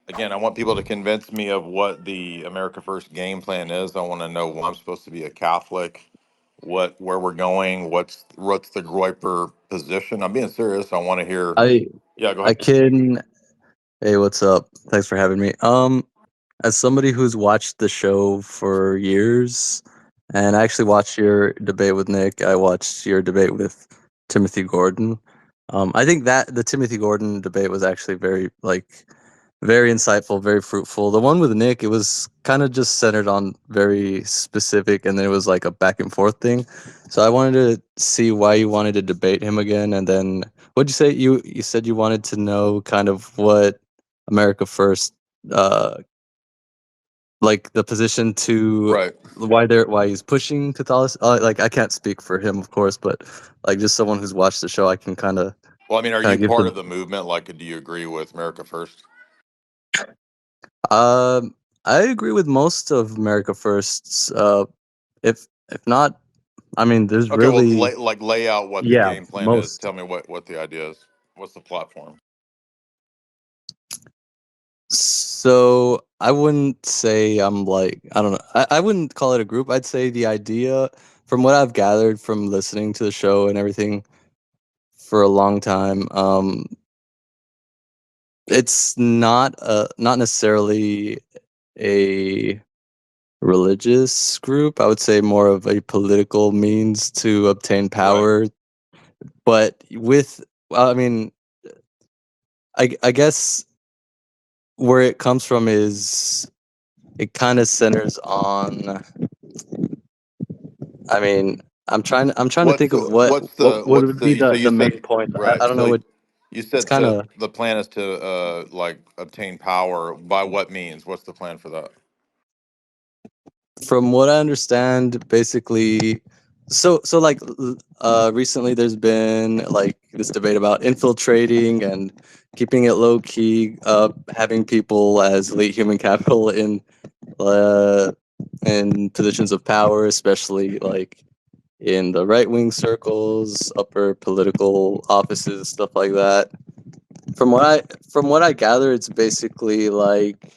again, I want people to convince me of what the America First game plan is. I want to know why I'm supposed to be a Catholic, where we're going, what's the Groyper position. I'm being serious. I want to hear. I Yeah, go I ahead. can. Hey, what's up? Thanks for having me. As somebody who's watched the show for years, and I actually watched your debate with Nick, I watched your debate with Timothy Gordon. I think that the Timothy Gordon debate was actually very insightful, very fruitful. The one with Nick, it was kind of just centered on very specific, and then it was like a back and forth thing. So I wanted to see why you wanted to debate him again, and then what'd you say? You said you wanted to know kind of what America First, uh, like the position to Right. why he's pushing Catholicism. Like I can't speak for him, of course, but like just someone who's watched the show, I can Well, I mean, are kind you of give part the. of the movement? Like, do you agree with America First? I agree with most of America First's. If not, I mean, there's Okay, well, really lay out what the yeah game plan is. most. Tell me what the idea is. What's the platform? So I wouldn't say I'm like I don't know. I wouldn't call it a group. I'd say the idea, from what I've gathered from listening to the show and everything for a long time, it's not necessarily a religious group. I would say more of a political means to obtain Right. power. But with, I mean, I guess where it comes from is it kind of centers on. I mean, I'm trying to think of what would be So the you said main point. I right. don't know So what you it's said kind to of. the plan is to like obtain power by what means? What's the plan for that? From what I understand, basically, so like recently there's been like this debate about infiltrating and keeping it low key, having people as elite human capital uh in positions of power, especially like in the right wing circles, upper political offices, stuff like that. From what I gather, it's basically like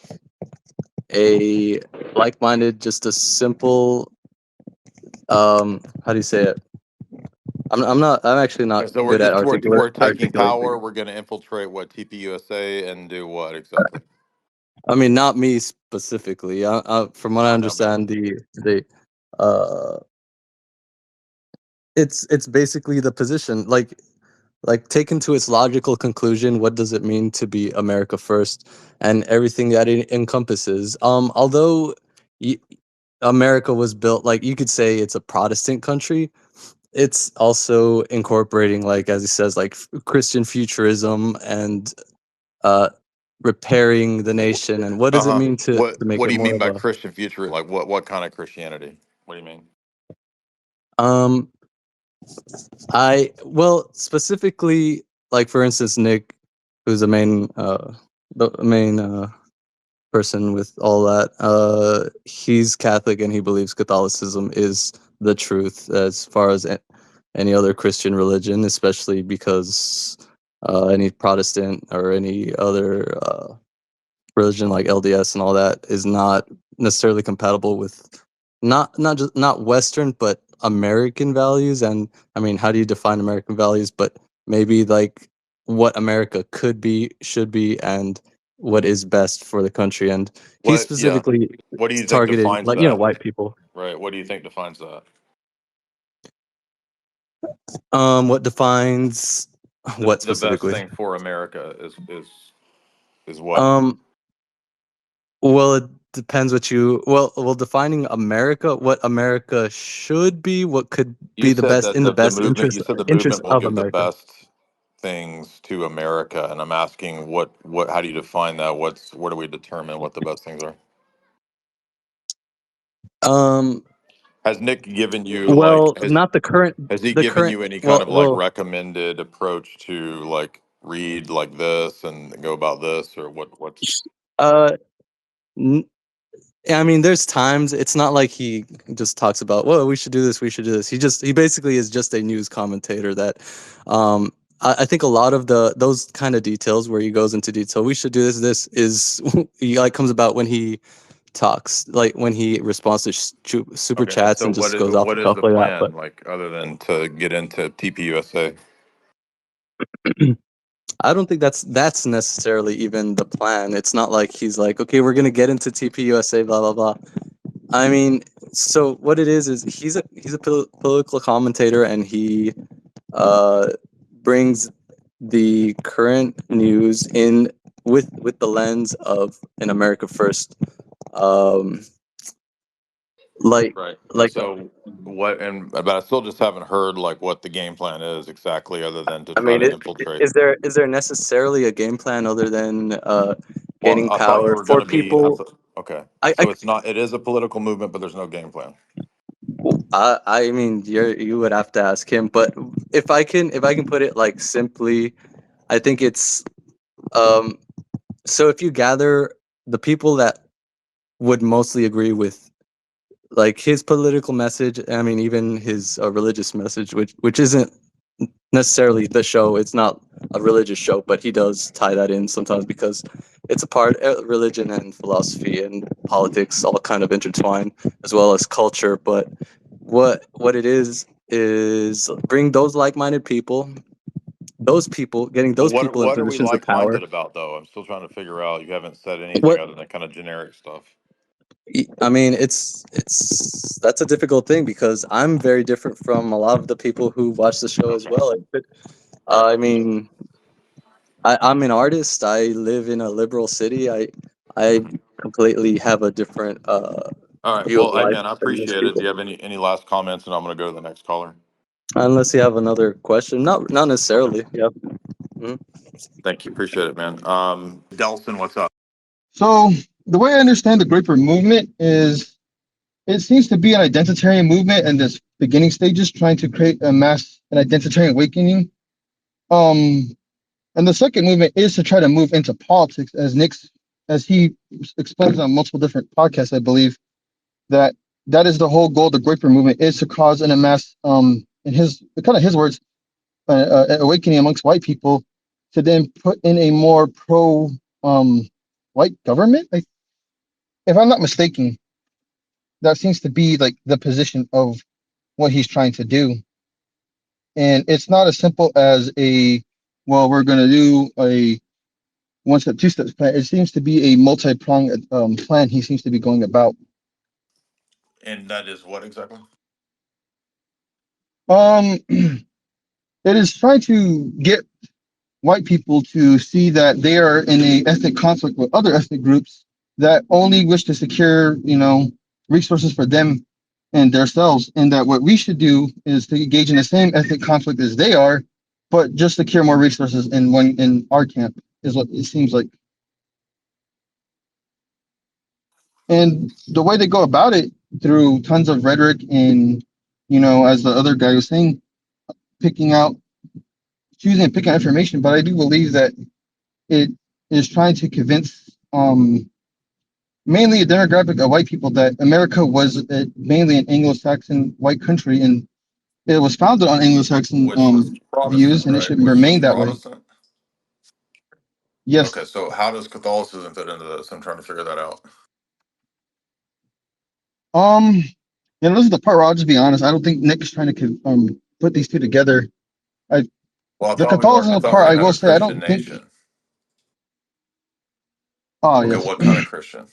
a like-minded, just a simple how do you say it? I'm actually not Okay, so good at we're taking articulating. power. We're going to infiltrate what TPUSA and do what exactly? I mean, not me specifically. From what I I know, but understand, the uh, it's basically the position. Like taken to its logical conclusion, what does it mean to be America first, and everything that it encompasses? Although y- America was built, like you could say, it's a Protestant country. It's also incorporating, like as he says, like Christian futurism and uh repairing the nation. And what uh does it huh. mean to make What it do you more mean of by a Christian future? Like what kind of Christianity? What do you mean? um well, specifically, like for instance, Nick, who's the main person with all that, he's Catholic and he believes Catholicism is the truth as far as any other Christian religion, especially because any Protestant or any other religion like LDS and all that is not necessarily compatible with not Western but American values. And I mean, how do you define American values? But maybe like what America could be, should be, and what is best for the country. And he What? Yeah. specifically What do you think targeted, defines like, that? white people. Right. What do you think defines that? What defines what The best specifically? thing for America is what? Um, Well, it depends what you defining America, what America should be, what could You be the said best that in the the best movement. interest You said the interest movement will of give the America. best things to America, and I'm asking what? How do you define that? Where do we determine what the best things are? Um, Has Nick given you well, not the current, has he the given current. you any kind Well, of like well, recommended approach to like read like this and go about this or what's uh, n- I mean, there's times it's not like he just talks about, well, we should do this, we should do this. He basically is just a news commentator that, um, I think a lot of the those kind of details where he goes into detail, we should do this. This is he like comes about when he talks, like when he responds to super Okay, and chats so and just goes off the what is cuff the like that. But plan like other than to get into TPUSA? I don't think that's necessarily even the plan. It's not like he's like, okay, we're gonna get into TPUSA, blah blah blah. I mean, so what it is he's a political commentator, and he uh, brings the current news in with the lens of an America First, um, like Right. And like so what? And but I still just haven't heard like what the game plan is exactly, other than to I try mean, to infiltrate. is there necessarily a game plan other than Well, gaining I thought you power were going for to be. people? Okay, I so it's not. It is a political movement, but there's no game plan. I mean, you would have to ask him, but if I can put it like simply, I think it's um so if you gather the people that would mostly agree with like his political message, I mean even his religious message, which isn't necessarily the show, it's not a religious show, but he does tie that in sometimes because it's a part religion and philosophy and politics all kind of intertwine, as well as culture. But what it is bring those like-minded people, those people, getting those people in What are we positions of like power. minded about though? I'm still trying to figure out. You haven't said anything What other than kind of generic stuff. I mean, it's that's a difficult thing because I'm very different from a lot of the people who watch the show as Okay. well. All right. I mean, I'm an artist. I live in a liberal city. I Mhm. completely have a different All right. view of Well, hey life man, I than most appreciate it. Do people. you have any last comments? And I'm going to go to the next caller. Unless you have another question, not Okay. necessarily. Yeah. Mhm. Thank you. Appreciate it, man. Delson, what's up? So the way I understand the Groyper movement is it seems to be an identitarian movement in this beginning stages, trying to create an identitarian awakening. Um, and the second movement is to try to move into politics, as he explains on multiple different podcasts, I believe that that is the whole goal of the Groyper movement is to cause an mass, in his kind of his words, awakening amongst white people to then put in a more pro white government. If I'm not mistaken, that seems to be like the position of what he's trying to do. And it's not as simple as well, we're going to do a one step, two steps plan. It seems to be a multi pronged plan he seems to be going about. And that is what exactly? It is trying to get white people to see that they are in a ethnic conflict with other ethnic groups that only wish to secure, resources for them and themselves, and that what we should do is to engage in the same ethnic conflict as they are, but just secure more resources in our camp is what it seems like. And the way they go about it through tons of rhetoric and, as the other guy was saying, picking out, choosing and picking out information. But I do believe that it is trying to convince mainly a demographic of white people that America was mainly an Anglo-Saxon white country, and it was founded on Anglo-Saxon Which was views, Protestant, and it right? should Which was remain that way. Protestant. Yes. Okay, so how does Catholicism fit into this? I'm trying to figure that out. Um. This is the part where I'll just be honest. I don't think Nick is trying to put these two together. I Well, The I Catholicism thought we part, were I kind will of a say, I Christian don't think. nation. Oh Okay, yes. what kind of Christian?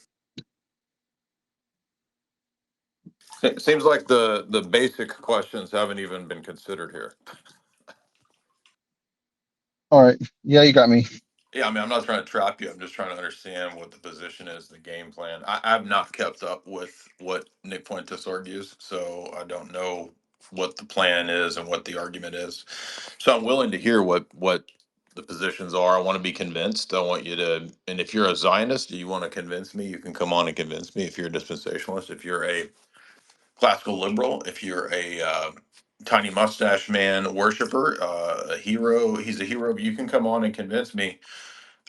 It seems like the basic questions haven't even been considered here. All right. Yeah, you got me. Yeah, I mean, I'm not trying to trap you. I'm just trying to understand what the position is, the game plan. I've not kept up with what Nick Fuentes argues, so I don't know what the plan is and what the argument is. So I'm willing to hear what the positions are. I want to be convinced. I want you to, and if you're a Zionist, you want to convince me, you can come on and convince me. If you're a dispensationalist, if you're a classical liberal, if you're a tiny mustache man worshiper, a hero, he's a hero. You can come on and convince me.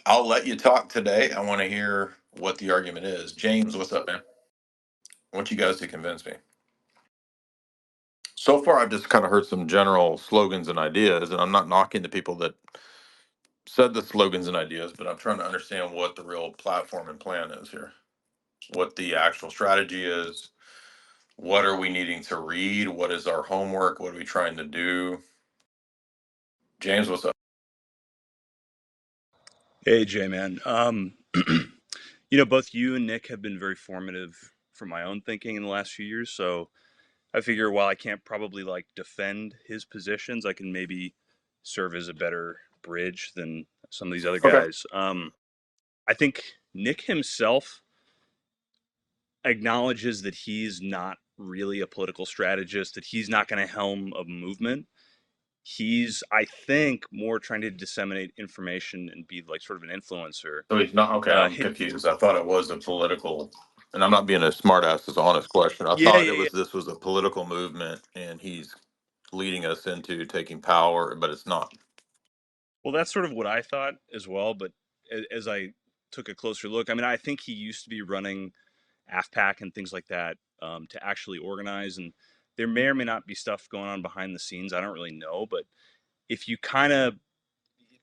I'll let you talk today. I want to hear what the argument is. James, what's up, man? I want you guys to convince me. So far, I've just kind of heard some general slogans and ideas, and I'm not knocking the people that said the slogans and ideas, but I'm trying to understand what the real platform and plan is here, what the actual strategy is, what are we needing to read, what is our homework, what are we trying to do. James, what's up? Hey, Jay, man. Both you and Nick have been very formative for my own thinking in the last few years. So I figure while I can't probably like defend his positions, I can maybe serve as a better bridge than some of these other Okay. guys. I think Nick himself acknowledges that he's not really a political strategist, that he's not going to helm a movement. He's, I think, more trying to disseminate information and be like sort of an influencer. So he's not okay. I'm His, confused. I thought it was a political, and I'm not being a smartass. It's an honest question. I yeah, thought yeah, yeah. this was a political movement, and he's leading us into taking power, but it's not. Well, that's sort of what I thought as well. But as I took a closer look, I mean, I think he used to be running AFPAC and things like that to actually organize. And there may or may not be stuff going on behind the scenes. I don't really know. But if you kind of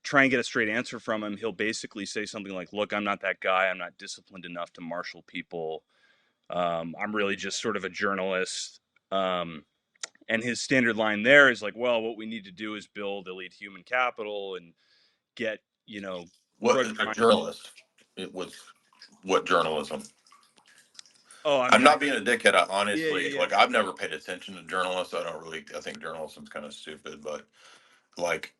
try and get a straight answer from him, he'll basically say something like, look, I'm not that guy. I'm not disciplined enough to marshal people. I'm really just sort of a journalist. And his standard line there is like, well, what we need to do is build elite human capital and get, What drug a crime. journalist? It was what journalism? Oh, I I'm mean, not being a dickhead. I yeah, honestly, yeah, yeah. like, I've never paid attention to journalists. I don't really. I think journalism's kind of stupid, but like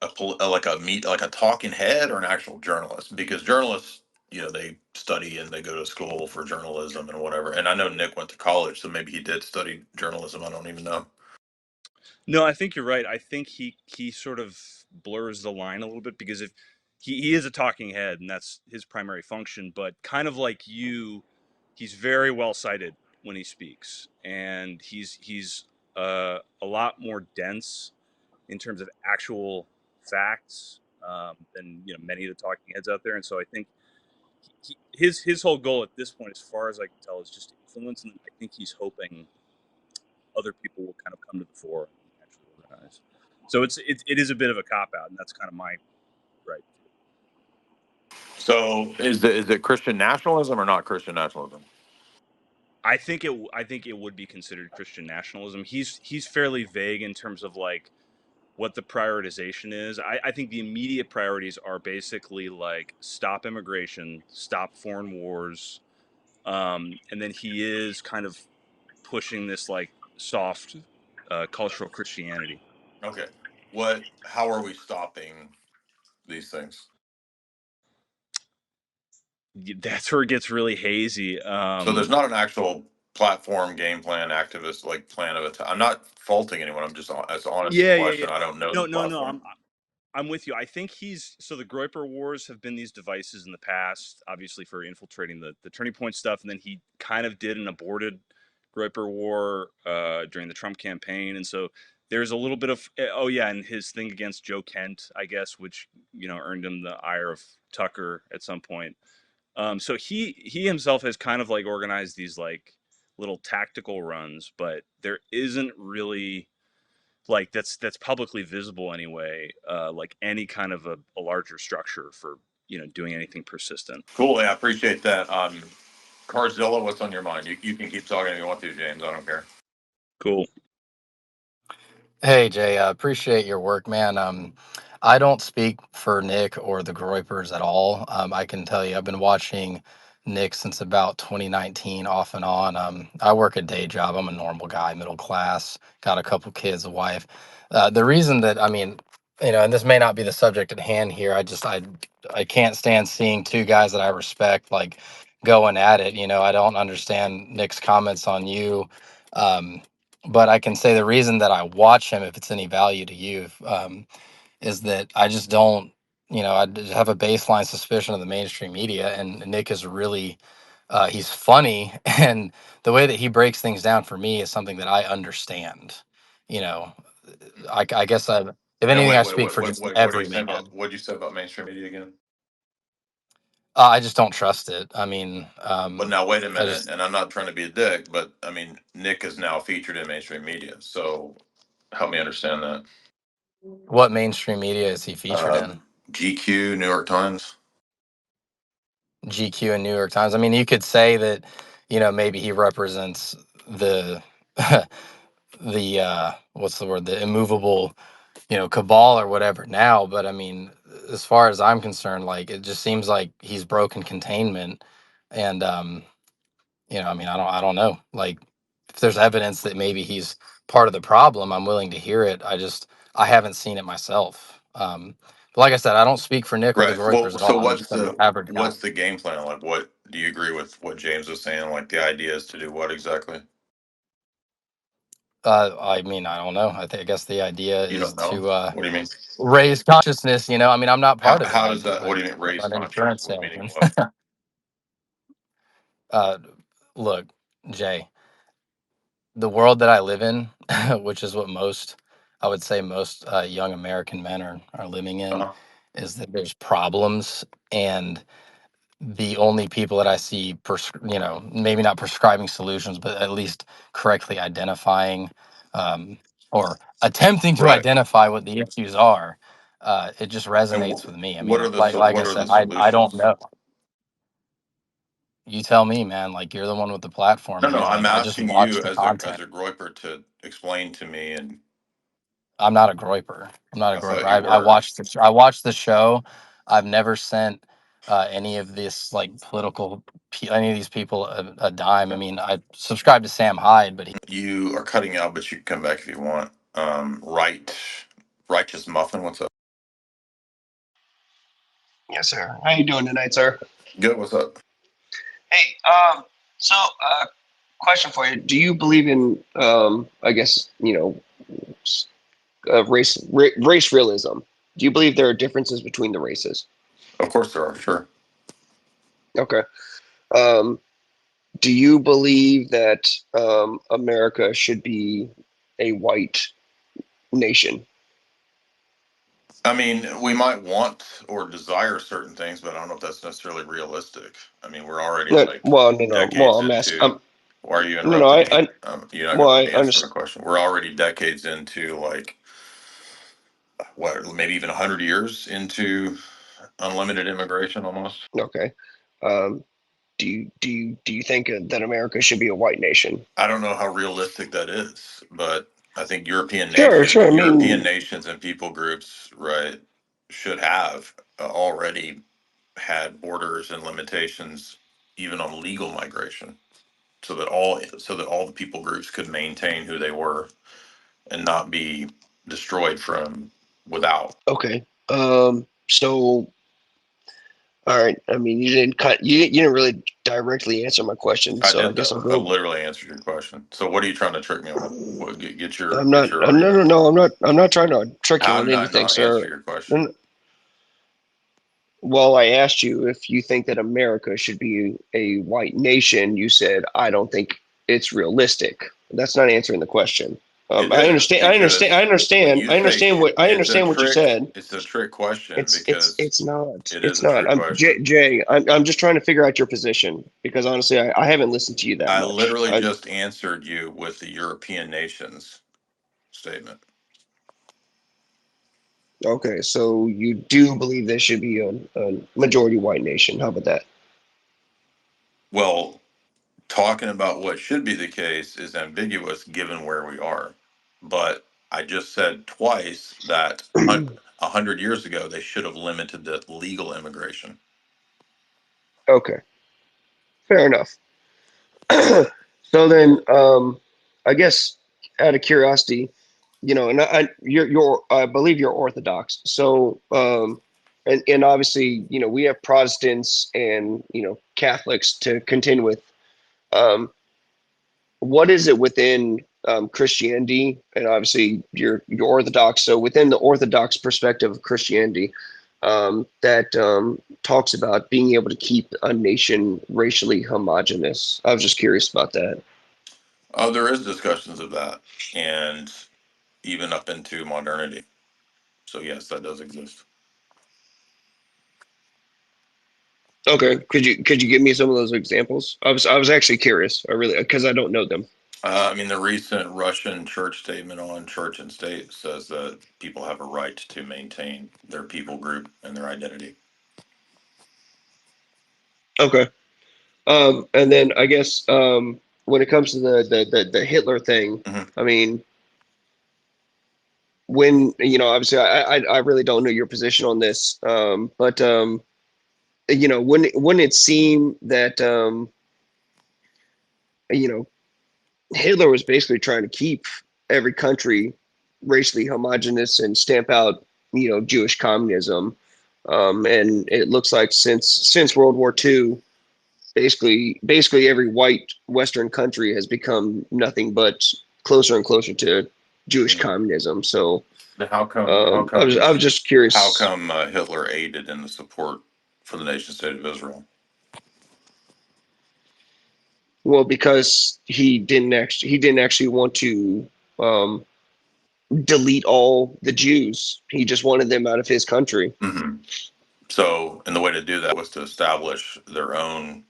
like a meet, like a talking head or an actual journalist, because journalists, they study and they go to school for journalism and whatever. And I know Nick went to college, so maybe he did study journalism. I don't even know. No, I think you're right. I think he sort of blurs the line a little bit because if he is a talking head and that's his primary function, but kind of like you, he's very well cited when he speaks, and he's a lot more dense in terms of actual facts than many of the talking heads out there. And so I think his whole goal at this point, as far as I can tell, is just to influence, and I think he's hoping other people will kind of come to the fore and actually organize. So it is a bit of a cop out, and that's kind of my right. So is it Christian nationalism or not Christian nationalism? I think it would be considered Christian nationalism. He's fairly vague in terms of like what the prioritization is. I think the immediate priorities are basically like stop immigration, stop foreign wars, and then he is kind of pushing this like soft cultural Christianity. Okay. What? How are we stopping these things? That's where it gets really hazy. So there's not an actual platform, game plan, activist like plan of attack. I'm not faulting anyone. I'm just as honest Yeah, yeah, question. yeah. I don't know the No, no, no. platform. I'm with you. I think so the Groyper wars have been these devices in the past, obviously for infiltrating the Turning Point stuff, and then he kind of did an aborted Groyper war during the Trump campaign, and so there's a little bit of oh yeah, and his thing against Joe Kent, I guess, which earned him the ire of Tucker at some point. So he himself has kind of like organized these like little tactical runs, but there isn't really like that's publicly visible anyway, like any kind of a larger structure for doing anything persistent. Cool. Yeah, I appreciate that. Carzilla, what's on your mind? You can keep talking if you want to, James. I don't care. Cool. Hey Jay, appreciate your work, man. I don't speak for Nick or the Groypers at all. I can tell you, I've been watching Nick since about 2019, off and on. I work a day job. I'm a normal guy, middle class, got a couple kids, a wife. The reason that, I mean, and this may not be the subject at hand here. I can't stand seeing two guys that I respect like going at it. I don't understand Nick's comments on you. Um, but I can say the reason that I watch him, if it's any value to you, is that I just don't, I just have a baseline suspicion of the mainstream media, and Nick is really, he's funny, and the way that he breaks things down for me is something that I understand. You know, I guess if And anything, wait, I wait, speak wait, for wait, just wait. What are you every saying man. about what you said about mainstream media again? I just don't trust it. I mean, But now, wait a I minute, just and I'm not trying to be a dick, but I mean, Nick is now featured in mainstream media. So help me understand that. what mainstream media is he featured Uh, in? GQ, New York Times. GQ and New York Times. I mean, you could say that, maybe he represents the the what's the word, the immovable, cabal or whatever now, but I mean, as far as I'm concerned, like it just seems like he's broken containment. And I mean, I don't know. Like, if there's evidence that maybe he's part of the problem, I'm willing to hear it. I haven't seen it myself. But like I said, I don't speak for Nick or the Right. Groypers Well, at so all. I'm just an average guy. what's the game plan? Like, what do you agree with what James was saying? Like, the idea is to do what exactly? I mean, I don't know. I guess the idea You is don't know. to What do you mean? raise consciousness. I mean, I'm not part of it. How does that? I What do you mean raise I'm an consciousness? insurance Meaning salesman. what? uh, Look, Jay, the world that I live in, which is what I would say most young American men are living in, Uh-huh. is that there's problems, and the only people that I see, maybe not prescribing solutions, but at least correctly identifying, um, or attempting to Right. identify what the issues are. It just And resonates with me. I what mean, are the like I what are said, the I don't solutions? know. You tell me, man. Like, you're the one with the platform. No, no. I'm I just asking watch you the as content. a Groyper to explain to me. And I'm not a groyper. I'm not a I groyper. thought you were. I watched the show. I've never sent any of this, like, any of these people a dime. I mean, I subscribe to Sam Hyde, but You are cutting out, but you can come back if you want. Righteous Muffin. What's up? Yes, sir. How you doing tonight, sir? Good. What's up? Hey, so question for you. Do you believe in, I guess, race realism? Do you believe there are differences between the races? Of course there are. Sure. Okay. Um, do you believe that America should be a white nation? I mean, we might want or desire certain things, but I don't know if that's necessarily realistic. I mean, we're already No, like well, no, no. Well, decades I'm asking. into. Why are you No, no. interrupting me? You're not Well, going to I let me answer the understand. question. We're already decades into, like, what, maybe even 100 years into unlimited immigration almost. Okay. Um, do you think that America should be a white nation? I don't know how realistic that is, but I think Sure, sure. I European mean, nations and people groups, right, should have already had borders and limitations even on legal migration, so that all the people groups could maintain who they were and not be destroyed from without. okay. So, all right. I mean, you didn't really directly answer my question, I so I did guess I'll though. I go. literally answered your question. So what are you trying to trick me on? What, I'm get not. your No, no, argument. no. I'm not trying to trick you How on did I anything, not answer sir. your question? And, well, I asked you if you think that America should be a white nation. You said I don't think it's realistic. That's not answering the question. It I is understand. I understand. I because when understand. you I say understand what I it's a understand what you trick, said. it's a trick question It's because it's not. it is It's a not. trick question. Jay. I'm just trying to figure out your position because honestly, I haven't listened to you that I much. literally just answered you with the European nations statement. Okay, so you do believe there should be a majority white nation. How about that? Well, talking about what should be the case is ambiguous given where we are. But I just said twice that 100 years ago they should have limited the legal immigration. Okay, fair enough. So then, I guess out of curiosity, and I believe you're Orthodox. So, and obviously, we have Protestants and Catholics to contend with. Um, what is it within Christianity? And obviously, you're Orthodox. So within the Orthodox perspective of Christianity, that talks about being able to keep a nation racially homogenous. I was just curious about that. Oh, there is discussions of that, and even up into modernity. So yes, that does exist. Okay, could you give me some of those examples? I was actually curious. I really because I don't know them. I mean, the recent Russian church statement on church and state says that people have a right to maintain their people group and their identity. Okay. And then I guess when it comes to the Hitler thing, Mhm. I mean, when obviously I really don't know your position on this, but when it seemed that you know Hitler was basically trying to keep every country racially homogenous and stamp out Jewish communism, and it looks like since World War II, basically every white Western country has become nothing but closer and closer to Jewish Yeah. communism. So Then how come? How I was come? just How curious. come Hitler aided in the support for the nation state of Israel? Well, because he didn't actually want to um, delete all the Jews. He just wanted them out of his country. Hmm. So, and the way to do that was to establish their own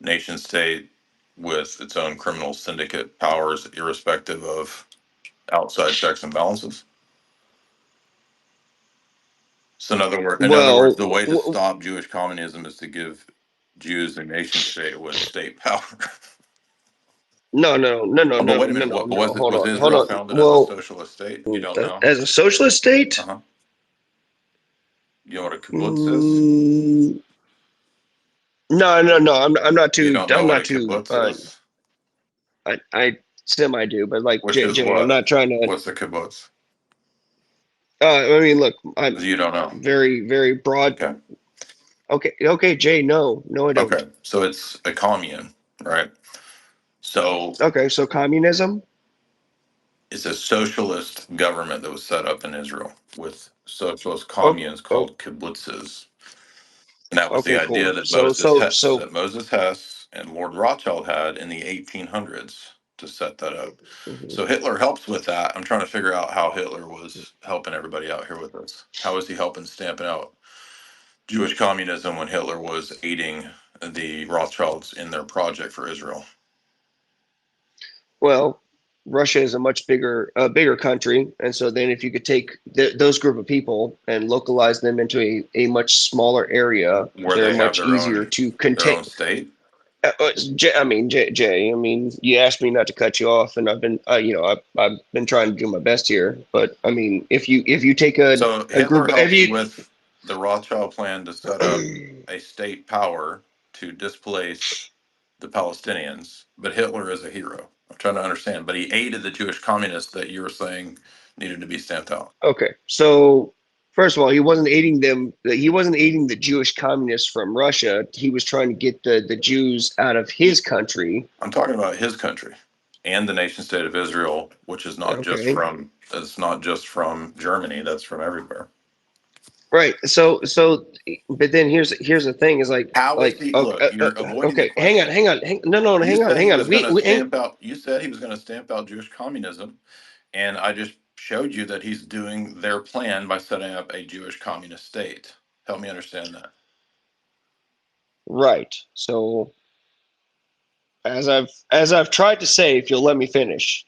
nation state with its own criminal syndicate powers, irrespective of outside checks and balances. So, in other words, Well, the way to stop Jewish communism is to give Jews a nation state with state power. no, no, no, no, But no, wait a no, minute, no, what no. Hold was on, hold Israel on. founded as a Well, socialist state? You don't know? as a socialist Uh state, huh. You know what a kibbutz is? mm, no, no, no. I'm not You too. don't know I'm what a not too. kibbutz is? I semi do, but like Which is Jay, I'm what? not trying to. What's a kibbutz? I mean, look, I'm You don't know. very, very broad. Okay. Okay, okay, Jay. No, no, I don't. Okay. So it's a commune, right? So Okay, so communism. it's a socialist government that was set up in Israel with socialist Oh, communes oh, called kibbutzes. And that was the okay, idea cool. that So, Moses Hess and Lord Rothschild had in the 1800s to set that up. mhm. So Hitler helps with that. I'm trying to figure out how Hitler was helping everybody out here with this. How was he helping stamping out Jewish communism when Hitler was aiding the Rothschilds in their project for Israel? Well, Russia is a much bigger country, and so then if you could take those group of people and localize them into a much smaller area, Where they're they have much easier to their contain. own state. I mean, Jay, I mean, you asked me not to cut you off, and I've been, I've been trying to do my best here. But I mean, if you take So a Hitler group, if helps you, with the Rothschild plan to set up a state power to displace the Palestinians, but Hitler is a hero. I'm trying to understand, but he aided the Jewish communists that you were saying needed to be stamped out. okay, so first of all, he wasn't aiding them. He wasn't aiding the Jewish communists from Russia. He was trying to get the Jews out of his country. I'm talking about his country and the nation state of Israel, which is not just Okay, from it's not just from Germany, that's from everywhere. right. So, but then here's the thing: is How is like he okay, look, you're avoiding the okay, hang on, question. hang on, no, no, You hang on, said he hang on. was going to We hang, stamp out you said he was going to stamp out Jewish communism. And I just showed you that he's doing their plan by setting up a Jewish communist state. Help me understand that. right. So as I've tried to say, if you'll let me finish,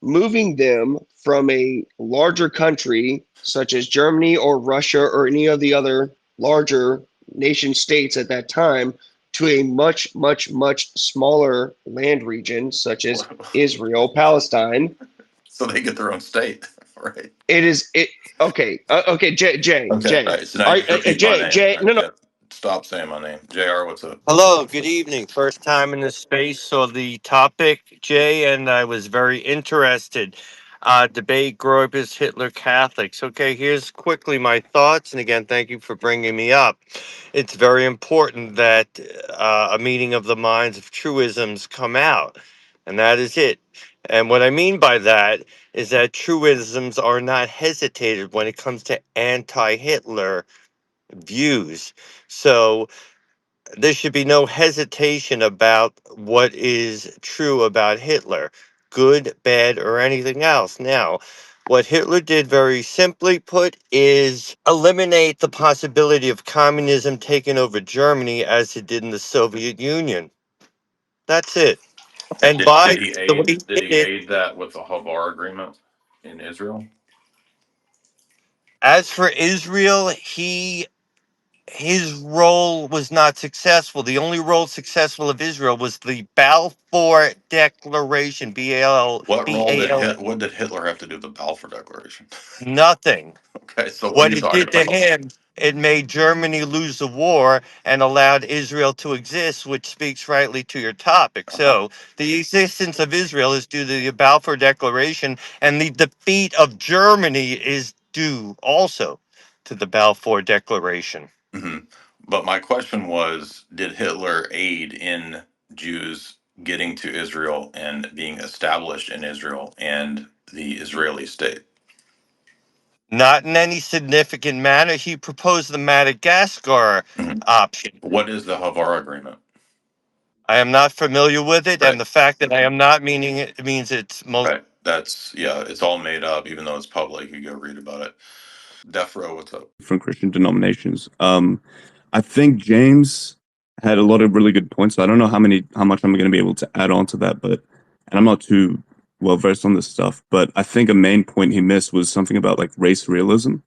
moving them from a larger country such as Germany or Russia or any of the other larger nation states at that time to a much, much, much smaller land region such as Israel, Palestine. So they get their own state, right? It is it okay. Okay, Okay. All right. So now you just repeat my Jay, name. Jay. All right, No, no. yeah. Stop saying my name. JR, what's up? Hello, good evening. First time in this space, saw the topic, Jay, and I was very interested. Debate Groypers Hitler Catholics. Okay, here's quickly my thoughts, and again, thank you for bringing me up. It's very important that a meeting of the minds of truisms come out, and that is it. And what I mean by that is that truisms are not hesitated when it comes to anti-Hitler views. So there should be no hesitation about what is true about Hitler, good, bad, or anything else. Now, What Hitler did, very simply put, is eliminate the possibility of communism taking over Germany as it did in the Soviet Union. That's it. And by the way he did it, aid that with the Havar agreement in Israel? as for Israel, his role was not successful. The only role successful of Israel was the Balfour Declaration. What did Hitler have to do with the Balfour Declaration? Nothing. Okay, so what are What you it talking did to about? him, it made Germany lose the war and allowed Israel to exist, which speaks rightly to your topic. So, the existence of Israel is due to the Balfour Declaration, and the defeat of Germany is due also to the Balfour Declaration. Hmm. But my question was, did Hitler aid in Jews getting to Israel and being established in Israel and the Israeli state? Not in any significant manner. He proposed the Madagascar Mhm. option. What is the Havar agreement? I am not familiar with it, and Right, the fact that I am not meaning it means it's most. right. That's, yeah, it's all made up, even though it's public. You go read about it. Defro, what's up? From Christian denominations. I think James had a lot of really good points. So I don't know how much I'm going to be able to add on to that, but and I'm not too well versed on this stuff. But I think a main point he missed was something about like race realism,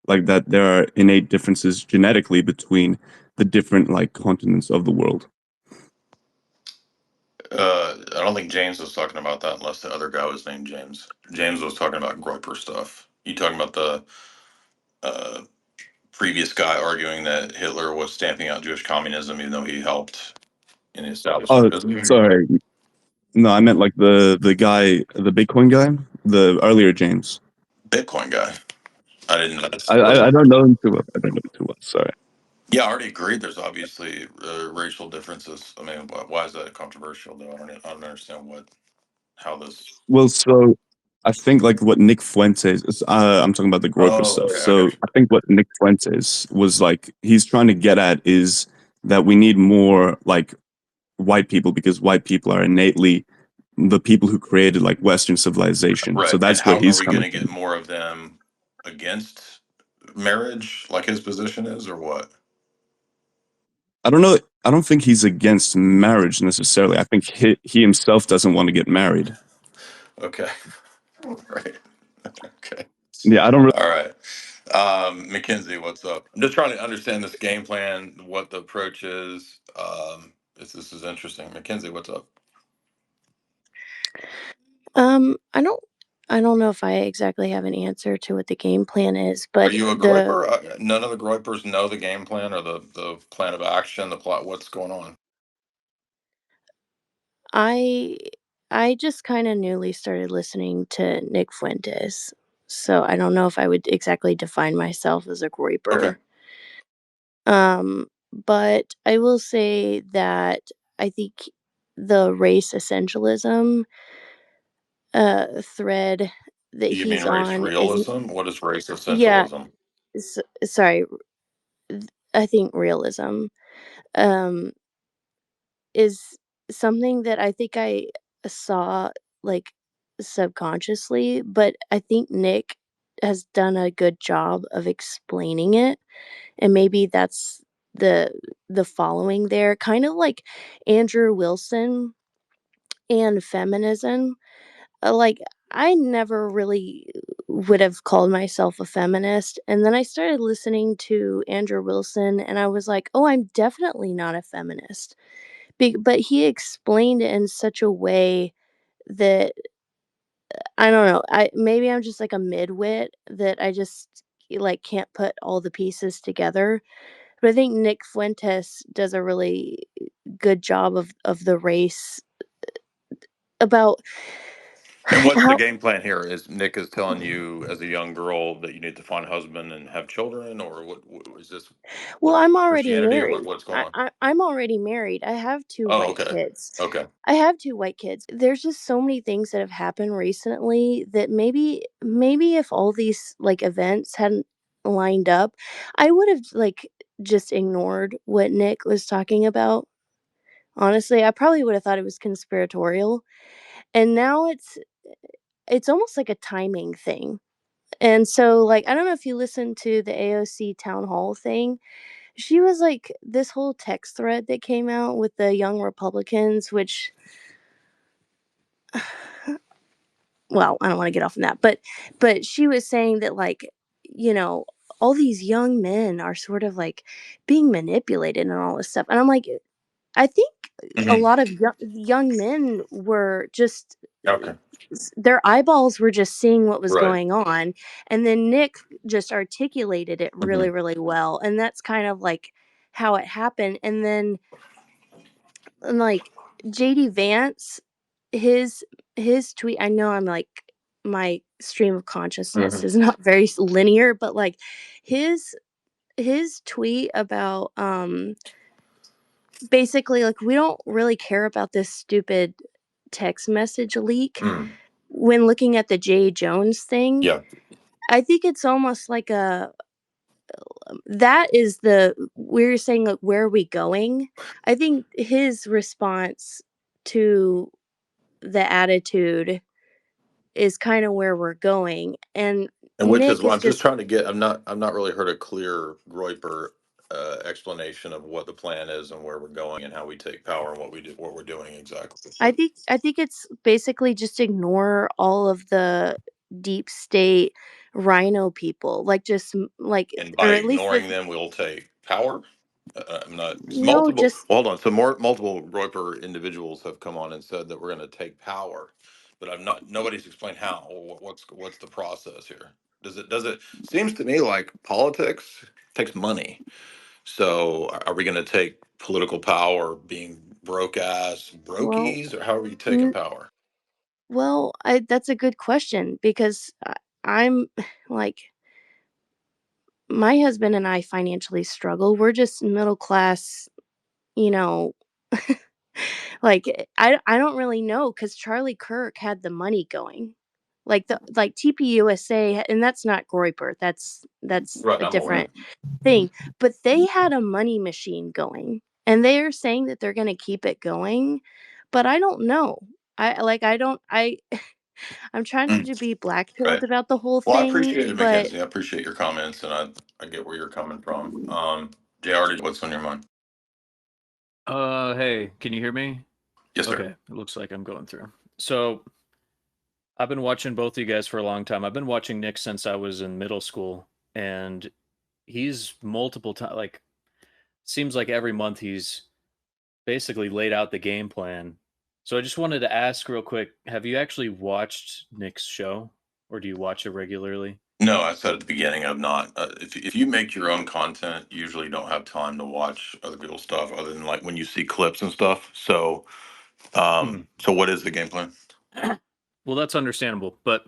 like that there are innate differences genetically between the different like continents of the world. I don't think James was talking about that unless the other guy was named James. James was talking about Groyper stuff. You talking about the uh, previous guy arguing that Hitler was stamping out Jewish communism, even though he helped in the Oh, establishment of Israel? sorry. No, I meant like the guy, the Bitcoin guy, the earlier James. Bitcoin guy. I didn't know. I don't know him too well. I don't know him too well. Sorry. Yeah, I already agreed. There's obviously racial differences. I mean, why is that controversial though? I don't understand how this. Well, so I think like what Nick Fuentes is, I'm talking about the Groyper Oh, stuff. okay, I So got you. I think what Nick Fuentes was like, he's trying to get at is that we need more like white people because white people are innately the people who created like Western civilization. So Right. And that's where how are he's we going coming to get from. more of them against marriage, like his position is, or what? I don't know. I don't think he's against marriage necessarily. I think he himself doesn't want to get married. Okay. Right. Okay. Yeah, I don't really. All right. Mackenzie, what's up? I'm just trying to understand this game plan, what the approach is. This is interesting. Mackenzie, what's up? I don't know if I exactly have an answer to what the game plan is, Are but you a Groyper? None of the Groypers know the game plan or the plan of action, the plot. What's going on? I I just kind of newly started listening to Nick Fuentes. So I don't know if I would exactly define myself as a Okay. Groyper. But I will say that I think the race essentialism thread that You mean he's race on is realism? What is race yeah, essentialism? sorry, I think realism um is something that I think I saw like subconsciously, but I think Nick has done a good job of explaining it, and maybe that's the the following there, kind of like Andrew Wilson and feminism. Like I never really would have called myself a feminist, and then I started listening to Andrew Wilson and I was like, "Oh, I'm definitely not a feminist." But he explained it in such a way that I don't know. I maybe I'm just like a midwit that I just like can't put all the pieces together. But I think Nick Fuentes does a really good job of the race about And what's the how game plan here? Is Nick is telling you as a young girl that you need to find a husband and have children, or what is this? well, I'm already Christianity, or married. what's going on? I'm already married. I have two Oh, white okay, kids. okay. I have two white kids. There's just so many things that have happened recently that maybe if all these like events hadn't lined up, I would have like just ignored what Nick was talking about. Honestly, I probably would have thought it was conspiratorial. And now it's almost like a timing thing. And so, like, I don't know if you listened to the AOC town hall thing. She was like this whole text thread that came out with the young Republicans, which, well, I don't want to get off on that, but she was saying that, like, you know, all these young men are sort of like being manipulated and all this stuff. And I'm like, I think a Mhm. lot of young men were just Okay. their eyeballs were just seeing what was Right. going on, and then Nick just articulated it really, Mhm. really well, and that's kind of like how it happened. And then, and like, JD Vance, his tweet, I know I'm like, my stream of consciousness Mhm. is not very linear, but like his tweet about basically, like, we don't really care about this stupid text message leak Mm. when looking at the Jay Jones thing. Yeah. I think it's almost like a that is the we're saying, like, where are we going? I think his response to the attitude is kind of where we're going, and And which is Nick what is I'm just just, trying to get. I've not really heard a clear Groyper explanation of what the plan is and where we're going and how we take power and what we do, what we're doing exactly. I think it's basically just ignore all of the deep state rhino people, like, just like, And by or at least ignoring them, we'll take power. I'm not. It's no, multiple. just, Well, hold on. So more multiple Groyper individuals have come on and said that we're going to take power, but I've not. Nobody's explained how. What's the process here? Does it seems to me like politics takes money. So are we going to take political power being broke ass well, brokies, or how are we taking n- power? well, I that's a good question, because I'm like, my husband and I financially struggle. We're just middle class, you know. Like, I don't really know, cuz Charlie Kirk had the money going. Like, the like TPUSA, and that's not Groyper. That's Right, a I'm aware. different thing, but they had a money machine going, and they're saying that they're going to keep it going, but I don't know. I don't I'm trying not Mm, to be black right. pilled about the whole Well, I thing, appreciate it, but Mackenzie. I appreciate your comments, and I get where you're coming from. JR, what's on your mind? Hey, can you hear me? Yes, sir. Okay, it looks like I'm going through. So I've been watching both of you guys for a long time. I've been watching Nick since I was in middle school, and he's multiple times, like, seems like every month he's basically laid out the game plan. So I just wanted to ask real quick, have you actually watched Nick's show, or do you watch it regularly? No, I said at the beginning, I'm not. If you make your own content, you usually don't have time to watch other people's stuff, other than like when you see clips and stuff. So, Hmm. so what is the game plan? Well, that's understandable, but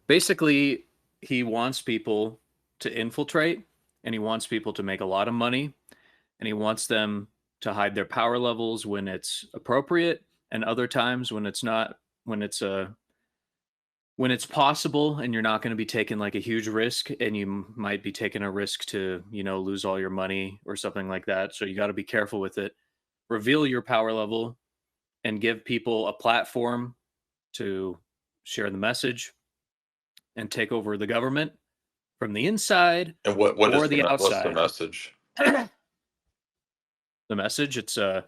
basically he wants people to infiltrate, and he wants people to make a lot of money, and he wants them to hide their power levels when it's appropriate, and other times when it's not, when it's possible, and you're not going to be taking like a huge risk, and you might be taking a risk to, lose all your money or something like that. So you got to be careful with it. Reveal your power level and give people a platform to share the message and take over the government from the inside And what or is the what's the outside. message? The message, it's you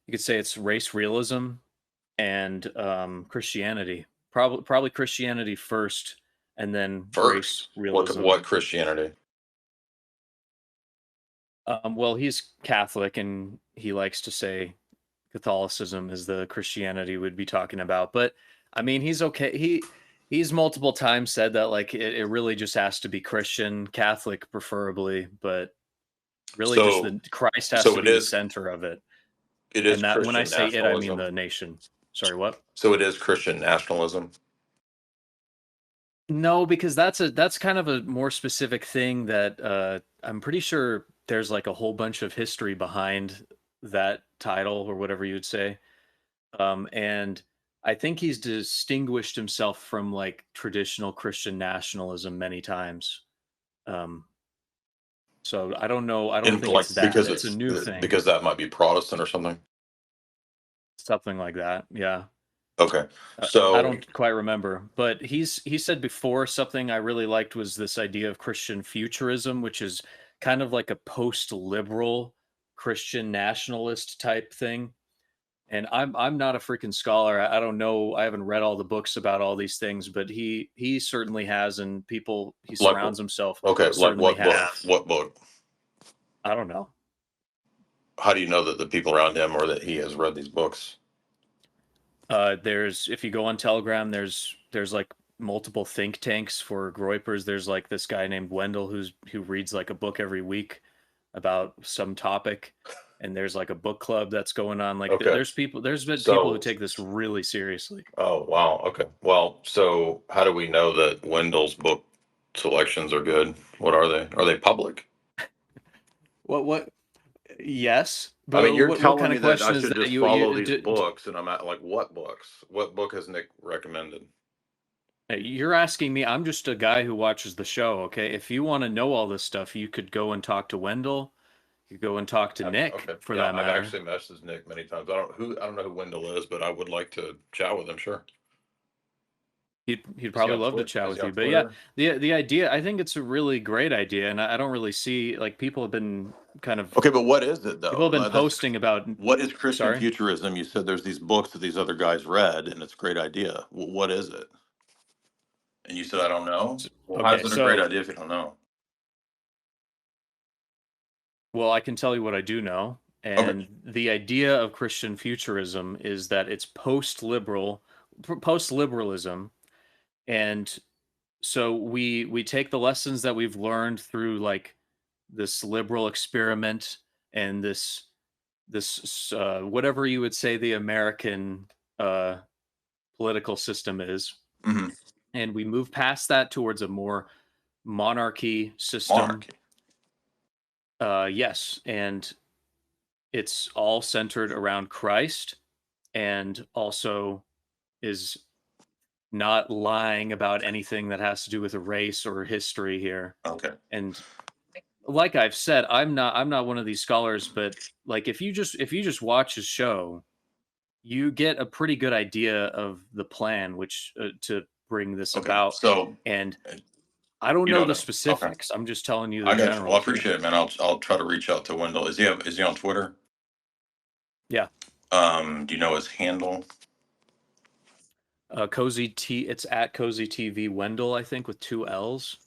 could say it's race realism and Christianity. Probably Christianity first, and then race First, realism. what Christianity? Well, he's Catholic, and he likes to say Catholicism is the Christianity we'd be talking about. But I mean, he's okay. He's multiple times said that, like, it really just has to be Christian, Catholic preferably, but really just So the Christ has so to be the center of it. it is And that, when I Christian say it, I mean nationalism. the nation. Sorry, what? So it is Christian nationalism. No, because that's kind of a more specific thing that I'm pretty sure there's like a whole bunch of history behind that title, or whatever you would say. And I think he's distinguished himself from like traditional Christian nationalism many times. Um, so I don't know. I don't And think it's like that. It's a new thing, because that might be Protestant or something. something like that. Yeah. Okay. I So don't quite remember, but he said before something I really liked was this idea of Christian futurism, which is kind of like a post-liberal Christian nationalist type thing. And I'm not a freaking scholar. I don't know. I haven't read all the books about all these things, but he certainly has, and people he like, surrounds himself okay, like certainly what book? have. What book? I don't know. How do you know that the people around him or that he has read these books? There's if you go on Telegram, there's like multiple think tanks for Groypers. There's like this guy named Wendell who reads like a book every week about some topic, and there's like a book club that's going on. Like Okay. there's been people who So, take this really seriously. oh wow. Okay. Well, so how do we know that Wendell's book selections are good? What are they? Are they public? What? Yes, I mean, but you're what telling kind me of that I question is should that? just follow these books, and I'm at like, what books? What book has Nick recommended? You're asking me. I'm just a guy who watches the show. Okay, if you want to know all this stuff, you could go and talk to Wendell. You could go and talk to Nick, Okay. for Yeah, that I've matter. actually messaged Nick many times. I don't know who Wendell is, but I would like to chat with him. Sure. He'd Is he probably on love to Twitter? chat Is he with on you. But yeah, Twitter? the idea, I think it's a really great idea, and I don't really see like people have been kind of Okay, but what is it people have though? been That's posting about. what is Christian Sorry. futurism? You said there's these books that these other guys read, and it's a great idea. What is it? And you said I don't know. Well, how is Okay, it a great so idea if you don't know? well, I can tell you what I do know, Okay. and the idea of Christian futurism is that it's post-liberalism, and so we take the lessons that we've learned through like this liberal experiment and this whatever you would say the American uh, political system is, Hmm. and we move past that towards a more monarchy system. Monarchy. Yes, and it's all centered around Christ, and also is not lying about anything that has to do with a race or history here. Okay. And like I've said, I'm not one of these scholars, but like if you just watch his show, you get a pretty good idea of the plan which to bring this Okay. about. So And I don't you know don't the know. Okay. specifics. I'm just telling you the I got you. Well, I generals here. appreciate it, man. I'll try to reach out to Wendell. Is he on Twitter? Yeah. Do you know his handle? Cozy T. It's at Cozy TV Wendell, I think, with two L's.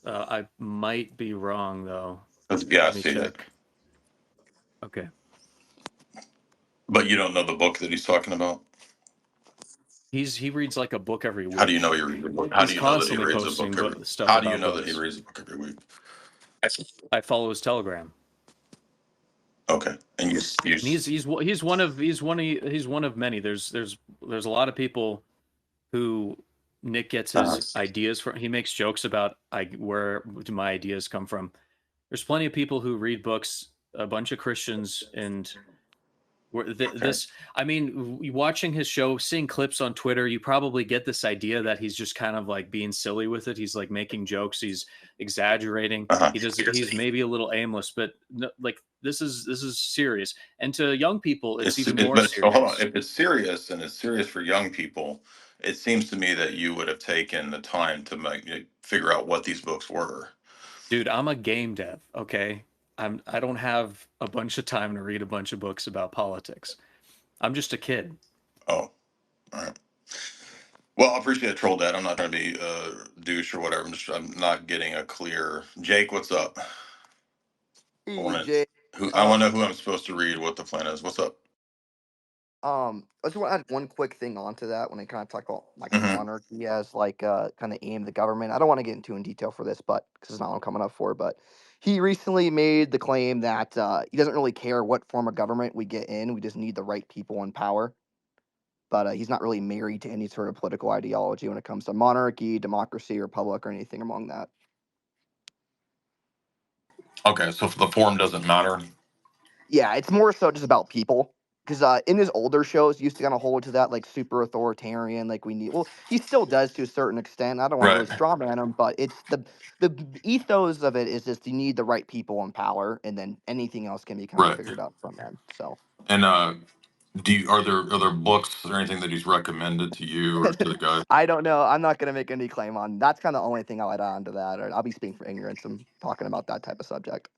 I might be wrong though. Yeah, I Let me see it. check. Okay. But you don't know the book that he's talking about? He reads like a book every How do you know week. he reads a book? How do He's you know that he constantly reads a posting book every? stuff How do you about know that he books. reads a book every week? I follow his Telegram. Okay, and you And he's one of many. There's a lot of people who Nick gets uh, his ideas from. He makes jokes about where do my ideas come from. There's plenty of people who read books, a bunch of Christians, and okay. this. I mean, watching his show, seeing clips on Twitter, you probably get this idea that he's just kind of like being silly with it. He's like making jokes. He's exaggerating. Uh-huh. He's maybe a little aimless, but no, like this is serious. And to young people, it's even more But so hold on. serious. If it's serious and it's serious for young people, it seems to me that you would have taken the time to figure out what these books were. Dude, I'm a game dev, okay? I don't have a bunch of time to read a bunch of books about politics. I'm just a kid. Oh, all right. Well, I appreciate it, Troll Dad. I'm not trying to be douche or whatever. I'm not getting a clear. Jake, what's up? Hey Morning. Jay, Who I want to know who I'm supposed to read. What the plan is. What's up? I just want to add one quick thing onto that when I kind of talk about like Hmm. monarchy as like kind of aim of the government. I don't want to get into in detail for this, but because it's not what I'm coming up for. But he recently made the claim that he doesn't really care what form of government we get in. We just need the right people in power. But he's not really married to any sort of political ideology when it comes to monarchy, democracy, republic, or anything among that. Okay, so the form doesn't matter. Yeah, it's more so just about people. Because in his older shows, he used to kind of hold to that like super authoritarian, like we need. Well, he still does to a certain extent. I don't want to Right. really strawman him, but it's the ethos of it is just you need the right people in power, and then anything else can be kind of Right. figured out from them. So And Are there books or anything that he's recommended to you or to the guys? I don't know. I'm not gonna make any claim on. That's kind of the only thing I'll add on to that. Or I'll be speaking from ignorance. I'm talking about that type of subject.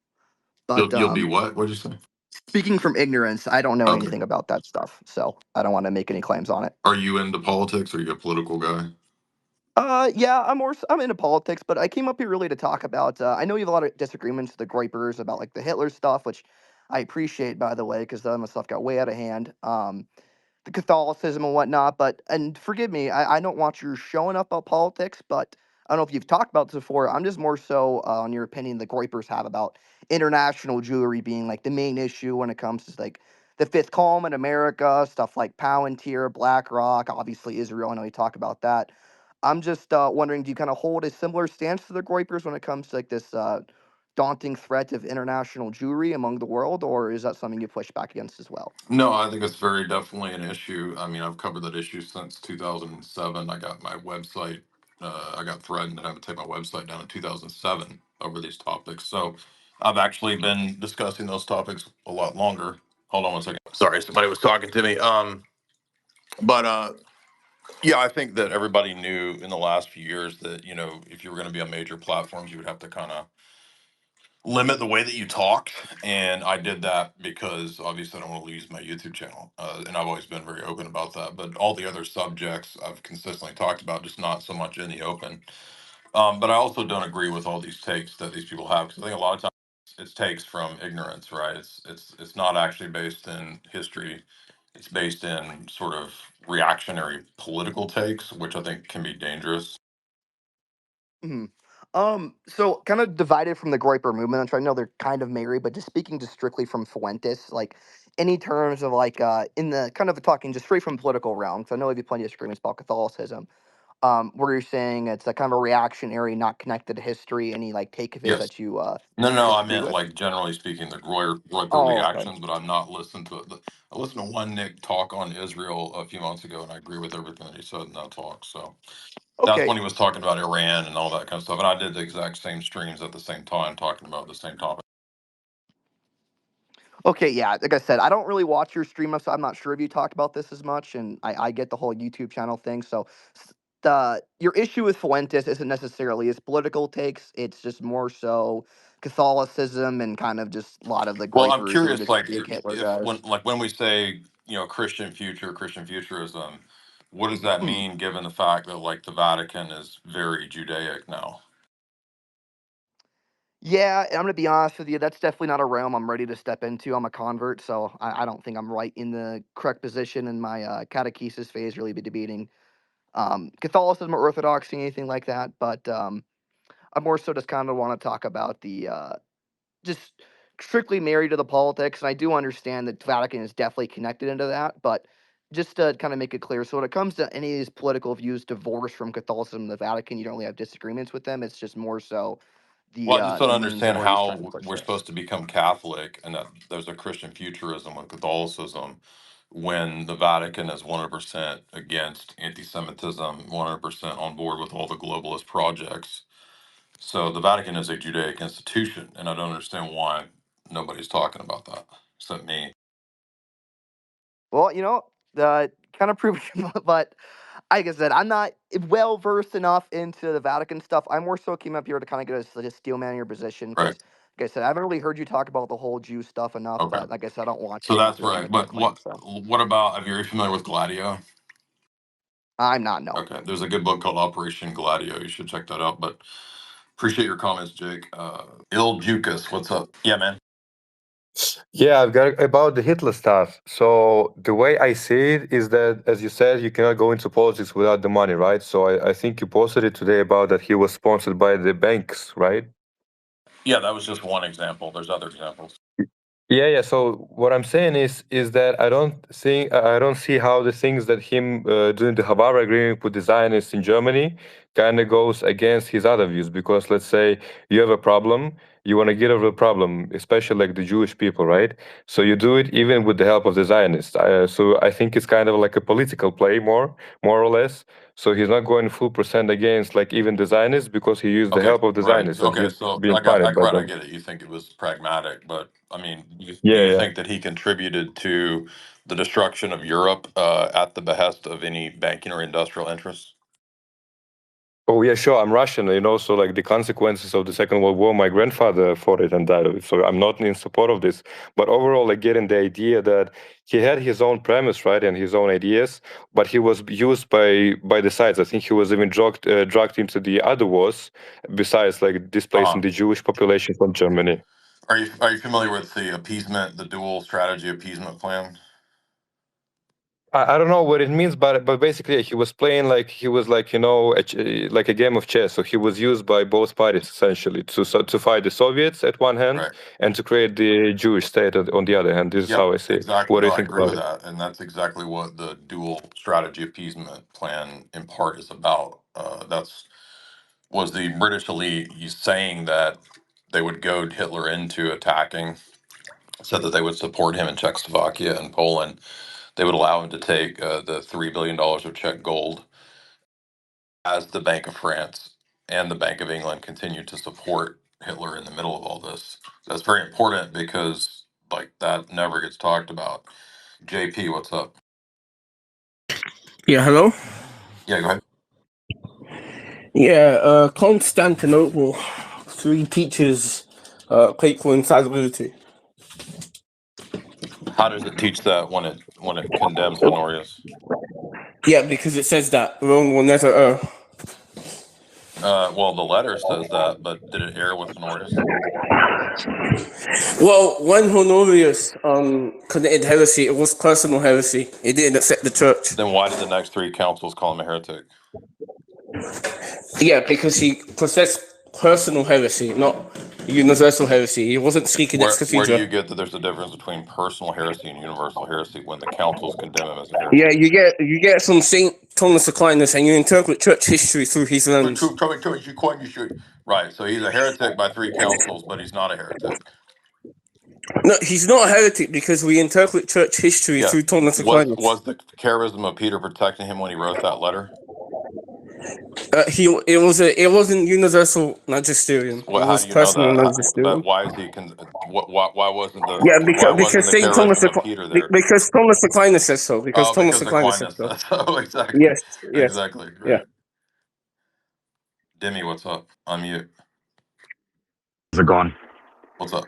But You'll be what? What'd you say? speaking from ignorance, I don't know Okay. anything about that stuff, so I don't want to make any claims on it. Are you into politics? Are you a political guy? Yeah, I'm into politics, but I came up here really to talk about. I know you have a lot of disagreements with the Groypers about like the Hitler stuff, which I appreciate, by the way, because some of the stuff got way out of hand. The Catholicism and whatnot. But and forgive me, I don't want you showing up about politics, but I don't know if you've talked about this before. I'm just more so on your opinion the Groypers have about international Jewry being like the main issue when it comes to like the fifth column in America, stuff like Palantir, BlackRock, obviously Israel. I know you talk about that. I'm just wondering, do you kind of hold a similar stance to the Groypers when it comes to like this daunting threat of international Jewry among the world, or is that something you push back against as well? No, I think it's very definitely an issue. I mean, I've covered that issue since 2007. I got my website. I got threatened and I had to take my website down in 2007 over these topics. So I've actually been discussing those topics a lot longer. Hold on one second. Sorry, somebody was talking to me. But yeah, I think that everybody knew in the last few years that, if you were going to be on major platforms, you would have to kind of limit the way that you talk. And I did that because obviously I don't want to lose my YouTube channel. And I've always been very open about that. But all the other subjects I've consistently talked about, just not so much in the open. But I also don't agree with all these takes that these people have, because I think a lot of times it's takes from ignorance, right? It's not actually based in history. It's based in sort of reactionary political takes, which I think can be dangerous. Mhm. So kind of divided from the Groyper movement. I'm trying to know they're kind of married, but just speaking just strictly from Fuentes, like any terms of like in the kind of talking just straight from political realm. So I know we have plenty of disagreements about Catholicism. Where you're saying it's a kind of a reactionary, not connected to history. Any like take of it Yes. that you No, I disagree meant with? like generally speaking, the Groyper Oh, okay. reactions, but I'm not listening to it. I listened to one Nick talk on Israel a few months ago, and I agree with everything that he said in that talk. So that's Okay. when he was talking about Iran and all that kind of stuff. And I did the exact same streams at the same time, talking about the same topic. Okay, yeah. Like I said, I don't really watch your stream, so I'm not sure if you talked about this as much, and I get the whole YouTube channel thing. So, the your issue with Fuentes isn't necessarily his political takes; it's just more so Catholicism and kind of just a lot of the Well, I'm Groypers who are curious, just like big Hitler if guys. when we say Christian future, Christian futurism, what does that Hmm. mean, given the fact that like the Vatican is very Judaic now? Yeah, and I'm gonna be honest with you. That's definitely not a realm I'm ready to step into. I'm a convert, so I don't think I'm right in the correct position in my catechesis phase. Really, be debating Catholicism or Orthodoxy, anything like that. But I more so just kind of want to talk about the just strictly married to the politics, and I do understand that Vatican is definitely connected into that, but just to kind of make it clear, so when it comes to any of these political views divorced from Catholicism and the Vatican, you don't really have disagreements with them. It's just more so Well, I just don't the means of understand where he's trying to how push we're this. supposed to become Catholic and that there's a Christian futurism with Catholicism when the Vatican is 100% against anti-Semitism, 100% on board with all the globalist projects. So the Vatican is a Judaic institution, and I don't understand why nobody's talking about that except me. Well, kind of prove, but like I said, I'm not well versed enough into the Vatican stuff. I more so came up here to kind of get a steel man in your position Right. because, like I said, I haven't really heard you talk about the whole Jew stuff enough. Okay. But like I said, I don't want So you that's to right. make that But claim. what So what about, are you familiar with Gladio? I'm not no. Okay. There's a good book called Operation Gladio. You should check that out. But appreciate your comments, Jake. Il Jukas, what's up? Yeah, man. Yeah, I've got about the Hitler stuff. So the way I see it is that, as you said, you cannot go into politics without the money, right? So I think you posted it today about that he was sponsored by the banks, right? Yeah, that was just one example. There's other examples. Yeah, yeah. So what I'm saying is that I don't see how the things that him doing the Havara agreement with the Zionists in Germany kind of goes against his other views. Because let's say you have a problem, you want to get over the problem, especially like the Jewish people, right? So you do it even with the help of the Zionists. So I think it's kind of like a political play, more or less. So he's not going full percent against like even the Zionists because he used the Okay, help of the right. Zionists and Okay, he's so being funded by right, I them. get it. You think it was pragmatic, but I mean, do Yeah, you yeah. think that he contributed to the destruction of Europe at the behest of any banking or industrial interests? Oh yeah, sure. I'm Russian, so like the consequences of the Second World War, my grandfather fought it and died of it. So I'm not in support of this. But overall, like getting the idea that he had his own premise, right, and his own ideas, but he was used by the sides. I think he was even dragged into the other wars, besides like displacing the Jewish population from Germany. Are you familiar with the appeasement, the dual strategy appeasement plan? I don't know what it means, but basically he was playing like he was like like a game of chess. So he was used by both parties essentially to fight the Soviets at one hand Right. and to create the Jewish state on the other hand. This is how I see it. Exactly. What do No, you I think agree about with it? that, and that's exactly what the dual strategy appeasement plan in part is about. That's was the British elite saying that they would goad Hitler into attacking, said that they would support him in Czechoslovakia and Poland. They would allow him to take the $3 billion of Czech gold as the Bank of France and the Bank of England continued to support Hitler in the middle of all this. That's very important because like that never gets talked about. JP, what's up? Yeah, hello? Yeah, go ahead. Yeah, Constantinople. Three teachers fateful infallibility. How does it teach that when it condemns Honorius? Yeah, because it says that Rome will never err. Well, the letter says that, but did it err with Honorius? Well, when Honorius committed heresy, it was personal heresy. He didn't accept the church. Then why did the next three councils call him a heretic? Yeah, because he professed personal heresy, not universal heresy. He wasn't speaking ex Where do cathedra. you get that there's a difference between personal heresy and universal heresy when the councils condemn him as a Yeah, heretic? you get from Saint Thomas Aquinas, and you interpret church history through his lens. Right, so he's a heretic by three councils, but he's not a heretic. No, he's not a heretic because we interpret church history Yeah. through Thomas Aquinas. Was the charism of Peter protecting him when he wrote that letter? It wasn't universal magisterium. It How was do you know personal that? magisterium. But why is he? Why wasn't Yeah, the because Saint Thomas charism of Peter there? because Thomas Aquinas says so. Because Oh, Thomas because Aquinas says Aquinas so. says so. Exactly. Yes, yes, Exactly. yeah. Right. Demi, what's up? Unmute. How's it going? What's up?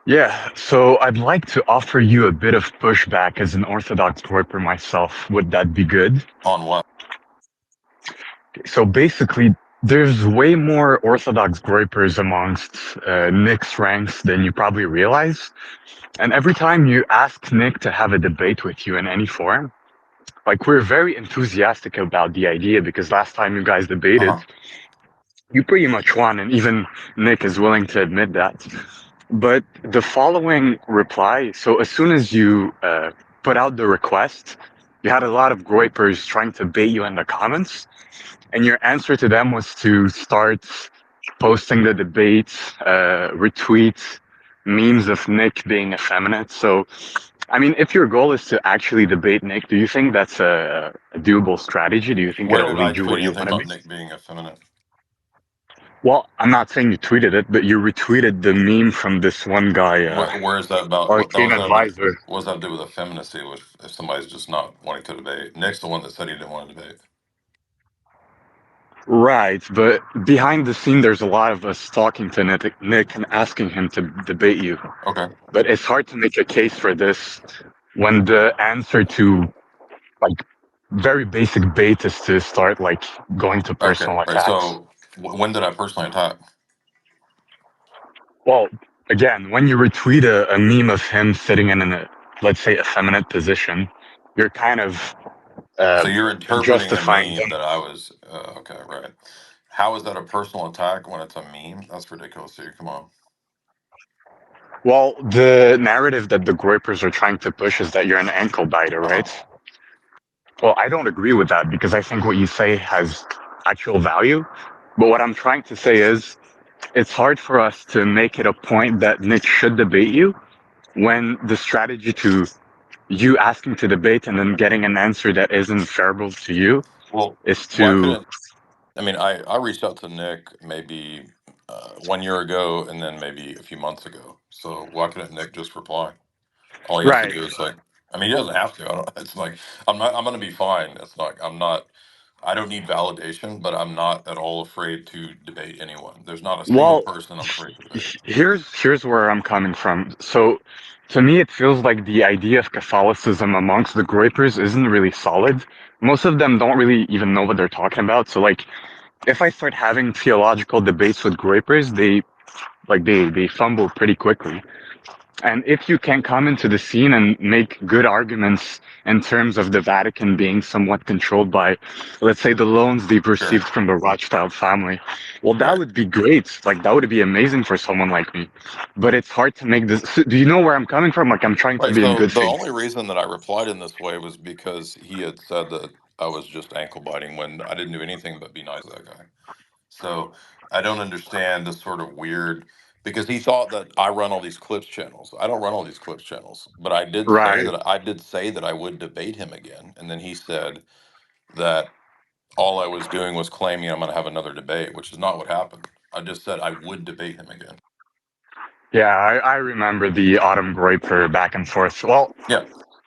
Yeah, so I'd like to offer you a bit of pushback as an Orthodox Groyper myself. Would that be good? On what? So basically, there's way more Orthodox Groypers amongst Nick's ranks than you probably realize. And every time you ask Nick to have a debate with you in any form, like we're very enthusiastic about the idea because last time you guys debated, you pretty much won, and even Nick is willing to admit that. But the following reply, so as soon as you put out the request, you had a lot of Groypers trying to bait you in the comments, and your answer to them was to start posting the debates, retweet memes of Nick being effeminate. So, I mean, if your goal is to actually debate Nick, do you think that's a doable strategy? Do you think Where it'll did I lead you where tweet you anything want to about be? Nick being effeminate? Well, I'm not saying you tweeted it, but you retweeted the meme from this one guy, Where is that about? Arcane Advisor. What does that have to do with effeminacy? If somebody's just not wanting to debate? Nick's the one that said he didn't want to debate. Right, but behind the scene, there's a lot of us talking to Nick and asking him to debate you. Okay. But it's hard to make a case for this when the answer to like very basic bait is to start like going to personal Okay. Right. attacks. So when did I personally attack? Well, again, when you retweet a meme of him sitting in a, let's say, effeminate position, you're kind of So you're interpreting the justifying meme him. that I was okay, right? How is that a personal attack when it's a meme? That's ridiculous. Dude. Come on. Well, the narrative that the Groypers are trying to push is that you're an ankle biter, right? Well, I don't agree with that because I think what you say has actual value. But what I'm trying to say is it's hard for us to make it a point that Nick should debate you when the strategy to you asking to debate and then getting an answer that isn't favorable to you is Why to. couldn't I mean I reached out to Nick maybe 1 year ago and then maybe a few months ago. So why couldn't Nick just reply? All he has to Right. do is like I mean, he doesn't have to. I don't. It's like I'm not. I'm gonna be fine. It's like I'm not. I don't need validation, but I'm not at all afraid to debate anyone. There's not a single Well, person I'm afraid to debate. here's where I'm coming from. So, to me, it feels like the idea of Catholicism amongst the Groypers isn't really solid. Most of them don't really even know what they're talking about. So, like, if I start having theological debates with Groypers, they fumble pretty quickly. And if you can come into the scene and make good arguments in terms of the Vatican being somewhat controlled by, let's say, the loans they've Sure. received from the Rothschild family, well, that Right. would be great. Like, that would be amazing for someone like me. But it's hard to make this. So do you know where I'm coming from? Like, I'm trying to Right. be in So good the faith. only reason that I replied in this way was because he had said that I was just ankle biting when I didn't do anything but be nice to that guy. So I don't understand this sort of weird because he thought that I run all these clips channels. I don't run all these clips channels, but Right. I did say that I would debate him again. And then he said that all I was doing was claiming I'm going to have another debate, which is not what happened. I just said I would debate him again. Yeah, I remember the Autumn Groyper back and forth. Well, Yeah.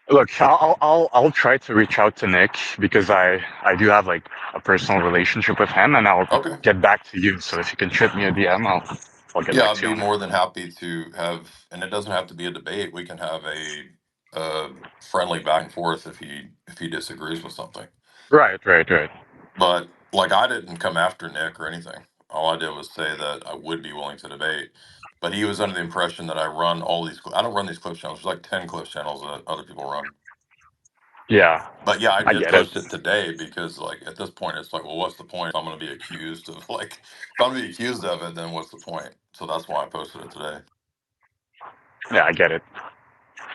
look, I'll try to reach out to Nick because I do have like a personal relationship with him, and I'll Okay. get back to you. So if you can shoot me a DM, I'll get Yeah, back I'd to you be on it. more than happy to have, and it doesn't have to be a debate. We can have a friendly back and forth if he disagrees with something. Right, right, right. But like I didn't come after Nick or anything. All I did was say that I would be willing to debate. But he was under the impression that I run all these. I don't run these clip channels. There's like 10 clip channels that other people run. Yeah, But yeah, I I did get it. post it today because like at this point it's like, well, what's the point if I'm going to be accused of like if I'm going to be accused of it, then what's the point? So that's why I posted it today. Yeah, I get it.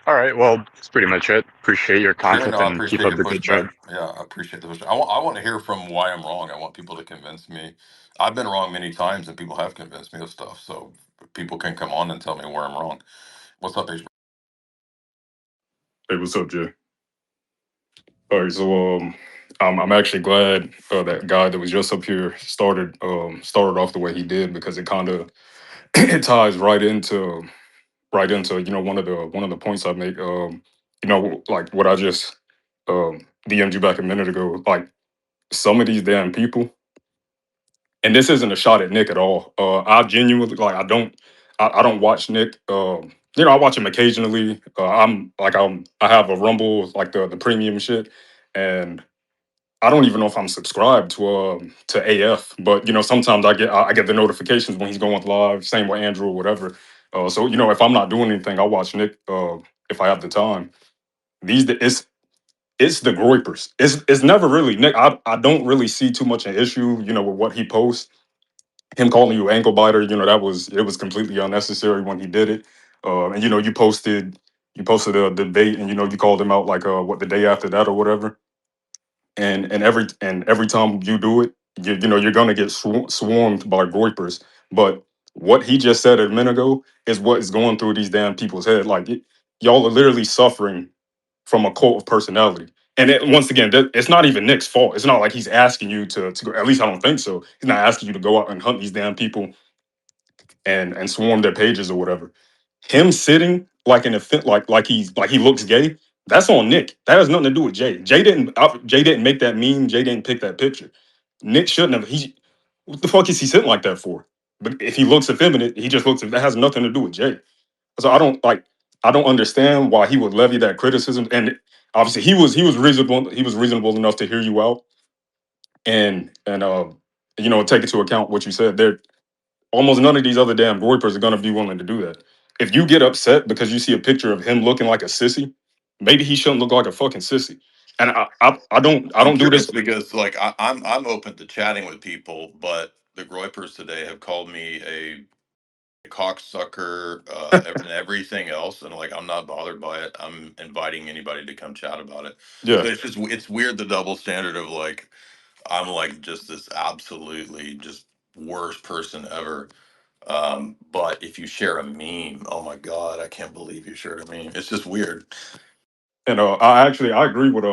All right, well, that's pretty much it. Appreciate your Sure, content no, I and keep appreciate up your the good job. pushback. Yeah, I appreciate the pushback. I want to hear from why I'm wrong. I want people to convince me. I've been wrong many times, and people have convinced me of stuff. So people can come on and tell me where I'm wrong. What's up, H? Hey, what's up, Jay? All right, so I'm actually glad that guy that was just up here started off the way he did because it kind of it ties right into one of the points I make. Like what I just DM'd you back a minute ago. Like some of these damn people, and this isn't a shot at Nick at all. I genuinely like I don't watch Nick. I watch him occasionally. I have a Rumble like the premium shit, and I don't even know if I'm subscribed to AF, but sometimes I get the notifications when he's going live. Same with Andrew or whatever. So if I'm not doing anything, I watch Nick if I have the time. It's the Groypers. It's never really Nick. I don't really see too much an issue with what he posts. Him calling you ankle biter, it was completely unnecessary when he did it. And you posted a debate, and you called him out like what the day after that or whatever, and every time you do it, you're gonna get swarmed by groypers. But what he just said a minute ago is what is going through these damn people's head. Like y'all are literally suffering from a cult of personality. And once again, it's not even Nick's fault. It's not like he's asking you to go. At least I don't think so. He's not asking you to go out and hunt these damn people and swarm their pages or whatever. Him sitting like in a fit, like he looks gay. That's on Nick. That has nothing to do with Jay. Jay didn't make that meme. Jay didn't pick that picture. Nick shouldn't have. What the fuck is he sitting like that for? But if he looks effeminate, he just looks. That has nothing to do with Jay. So I don't understand why he would levy that criticism. And obviously he was reasonable. He was reasonable enough to hear you out and take into account what you said. There, almost none of these other damn Groypers are gonna be willing to do that. If you get upset because you see a picture of him looking like a sissy, maybe he shouldn't look like a fucking sissy. And I I'm don't do curious this. because like I'm open to chatting with people, but the Groypers today have called me a cocksucker and everything else, and like I'm not bothered by it. I'm inviting anybody to come chat about it. Yeah. So it's weird the double standard of like I'm like just this absolutely just worst person ever. But if you share a meme, oh my god, I can't believe you shared a meme. It's just weird. And I agree with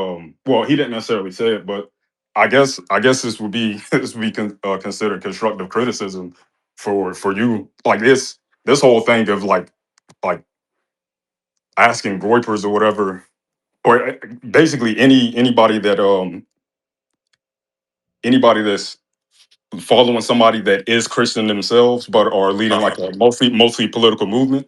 well, he didn't necessarily say it, but I guess this would be considered constructive criticism for you. Like this whole thing of like asking Groypers or whatever or basically anybody that's following somebody that is Christian themselves, but are leading Uh-huh. like a mostly political movement,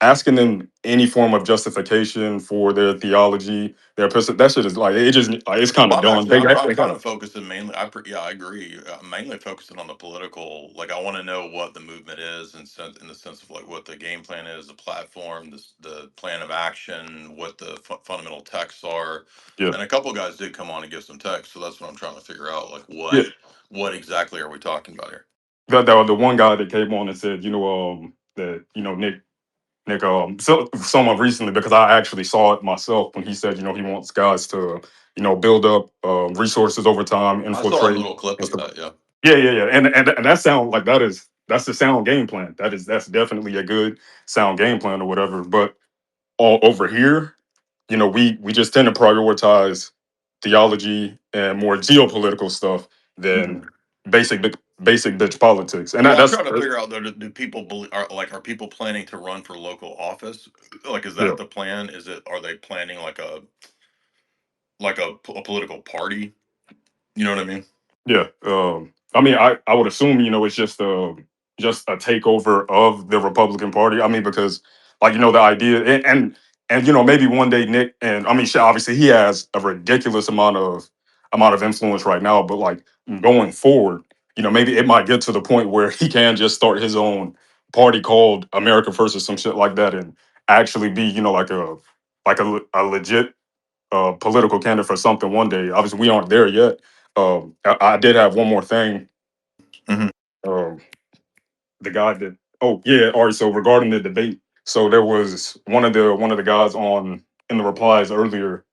asking them any form of justification for their theology, their that shit is like it just like it's kind Well, of I'm dumb. actually, They I'm kind kind of of focusing mainly. Yeah, I agree. I'm mainly focusing on the political. Like, I want to know what the movement is, in the sense of like what the game plan is, the platform, the plan of action, what the fundamental texts are. yeah And a couple guys did come on and give some text, so that's what I'm trying to figure out. Like, yeah. what exactly are we talking about here? The one guy that came on and said, that Nick, someone recently, because I actually saw it myself when he said, he wants guys to, build up resources over time, I saw a infiltrate. little clip And of stuff. that. Yeah. Yeah. And that sound like that's the sound game plan. That's definitely a good sound game plan or whatever. But all over here, we just tend to prioritize theology and more geopolitical stuff than basic basic bitch politics. And Well, I'm that's trying to figure out though, do people believe, are people planning to run for local office? Like, is yeah. that the plan? Are they planning like a political party? You know what I mean? Yeah. I mean, I would assume, it's just a takeover of the Republican Party. I mean, because like, the idea and maybe one day Nick, and I mean shit, obviously he has a ridiculous amount of influence right now, but like going forward, maybe it might get to the point where he can just start his own party called America First or some shit like that and actually be, a legit political candidate for something one day. Obviously, we aren't there yet. I did have one more thing. Hmm. Um, the guy that oh yeah, all right. So regarding the debate, so there was one of the guys on in the replies earlier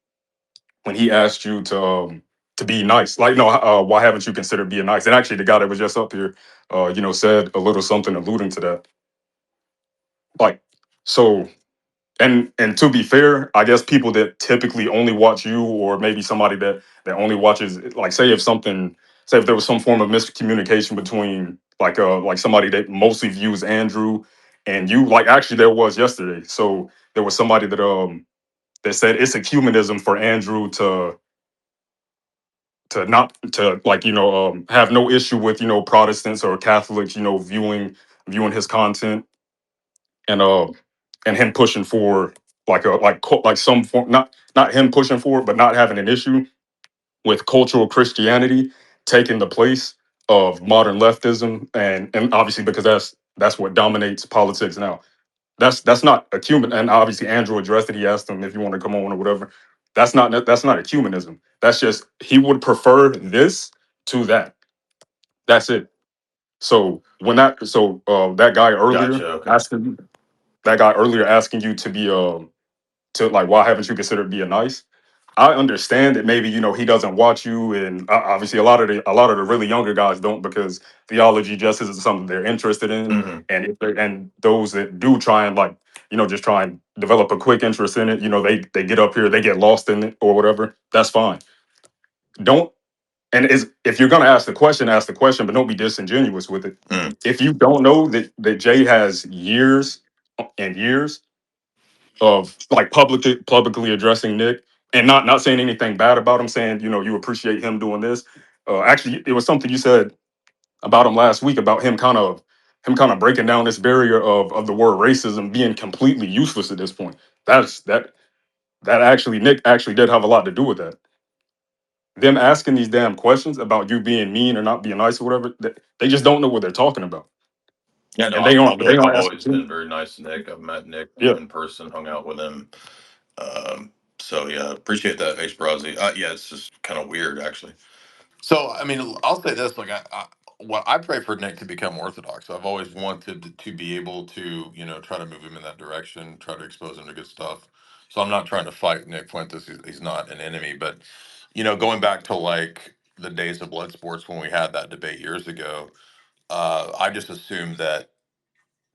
when he asked you to be nice. Like, no, why haven't you considered being nice? And actually, the guy that was just up here, said a little something alluding to that. Like, so and to be fair, I guess people that typically only watch you, or maybe somebody that only watches, like, say if there was some form of miscommunication between like somebody that mostly views Andrew and you, like actually there was yesterday. So there was somebody that said it's ecumenism for Andrew to not to like have no issue with Protestants or Catholics viewing his content and and him pushing for like some form, not him pushing for it, but not having an issue with cultural Christianity taking the place of modern leftism, and obviously because that's what dominates politics now. That's not ecumen, and obviously Andrew addressed it. He asked him if you want to come on or whatever. That's not ecumenism. That's just he would prefer this to that. That's it. So that guy earlier Gotcha. Okay. asking you to be to like why haven't you considered being nice. I understand that maybe he doesn't watch you, and obviously a lot of the really younger guys don't, because theology just isn't something they're interested in, Hmm. and those that do try and like just try and develop a quick interest in it, they get up here, they get lost in it or whatever. That's fine. Don't and is if you're gonna ask the question, but don't be disingenuous with it. Mm. If you don't know that Jay has years and years of like publicly addressing Nick and not saying anything bad about him, saying you appreciate him doing this. Actually, it was something you said about him last week about him kind of breaking down this barrier of the word racism being completely useless at this point. That actually Nick actually did have a lot to do with that. Them asking these damn questions about you being mean or not being nice or whatever, they just don't know what they're talking about, Yeah, no, and they aren't. They I've aren't always asking. been very nice to Nick. I've met Nick Yeah, in person, hung out with him. So yeah, appreciate that, Ace Brazzi. Yeah, it's just kind of weird, actually. So I mean, I'll say this: like, what I pray for Nick to become Orthodox. I've always wanted to be able to, try to move him in that direction, try to expose him to good stuff. So I'm not trying to fight Nick Fuentes. He's not an enemy, but going back to like the days of blood sports when we had that debate years ago, I just assumed that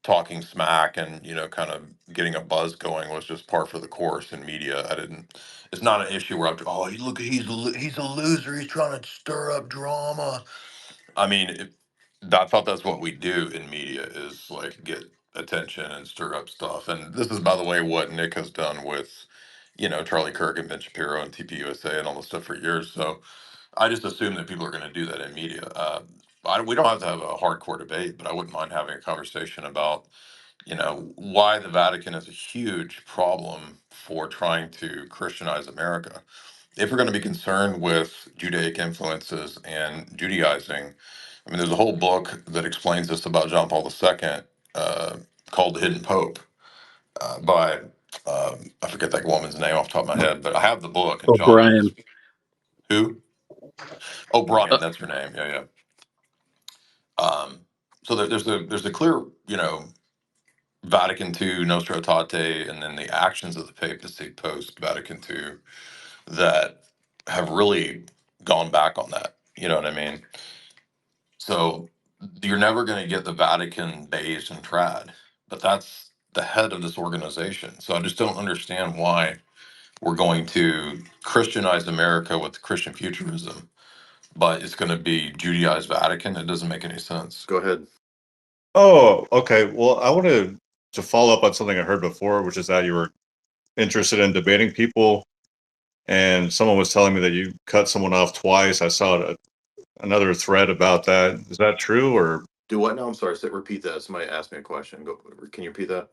talking smack and kind of getting a buzz going was just par for the course in media. I didn't. It's not an issue where look, he's a loser. He's trying to stir up drama. I mean, I thought that's what we do in media is like get attention and stir up stuff. And this is, by the way, what Nick has done with Charlie Kirk and Ben Shapiro and TPUSA and all this stuff for years. So I just assume that people are going to do that in media. We don't have to have a hardcore debate, but I wouldn't mind having a conversation about, why the Vatican is a huge problem for trying to Christianize America. If we're going to be concerned with Judaic influences and Judaizing, I mean, there's a whole book that explains this about John Paul II, called The Hidden Pope, by I forget that woman's name off the top of my head, but I have the book, and John O'Brien. was who? O'Brien, that's her name. Yeah, yeah. So there's a clear, Vatican II, Nostra Aetate, and then the actions of the papacy post Vatican II that have really gone back on that. You know what I mean? So you're never going to get the Vatican based and trad, but that's the head of this organization. So I just don't understand why we're going to Christianize America with Christian futurism, but it's going to be Judaized Vatican. It doesn't make any sense. Go ahead. Oh, okay. Well, I wanted to follow up on something I heard before, which is that you were interested in debating people, and someone was telling me that you cut someone off twice. I saw another thread about that. Is that true, or Do what now? I'm sorry. Repeat that. Somebody asked me a question. Go. Can you repeat that?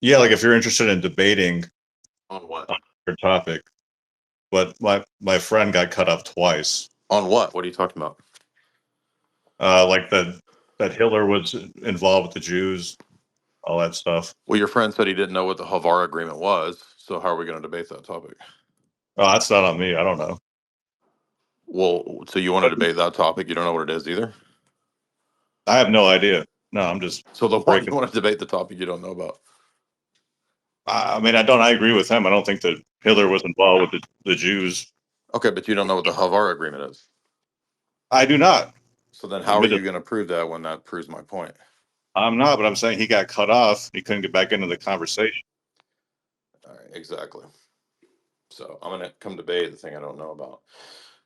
yeah, like if you're interested in debating On what? on your topic, but my friend got cut off twice. On what? What are you talking about? Like that Hitler was involved with the Jews, all that stuff. Well, your friend said he didn't know what the Havar agreement was. So how are we going to debate that topic? Oh, that's not on me. I don't know. Well, so you want to But debate that topic? You don't know what it is either. I have no idea. No, I'm just So the why you breaking. want to debate the topic you don't know about? I mean, I agree with him. I don't think that Hitler was involved with the Jews. Okay, but you don't know what the Havar agreement is. I do not. So then how are Admitted, you going to prove that when that proves my point? I'm not, but I'm saying he got cut off. He couldn't get back into the conversation. All right, exactly. So I'm going to come debate the thing I don't know about.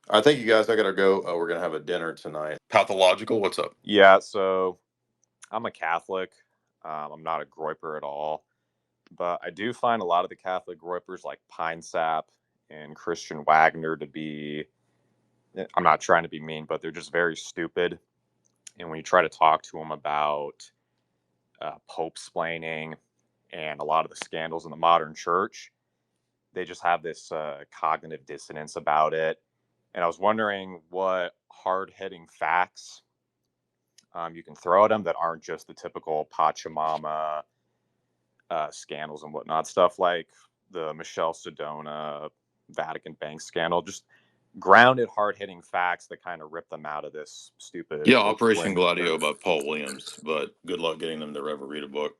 All right, thank you guys. I got to go. We're going to have a dinner tonight. Pathological, what's up? Yeah, so I'm a Catholic. I'm not a Groyper at all, but I do find a lot of the Catholic Groypers like Pine Sap and Christian Wagner to be, I'm not trying to be mean, but they're just very stupid. And when you try to talk to them about Pope splaining and a lot of the scandals in the modern church, they just have this cognitive dissonance about it. And I was wondering what hard-hitting facts you can throw at them that aren't just the typical Pachamama scandals and whatnot. Stuff like the Michelle Sedona Vatican Bank scandal. Just grounded, hard-hitting facts that kind of rip them out of this stupid Yeah, Pope Operation splaining Gladio turf. by Paul Williams, but good luck getting them to ever read a book.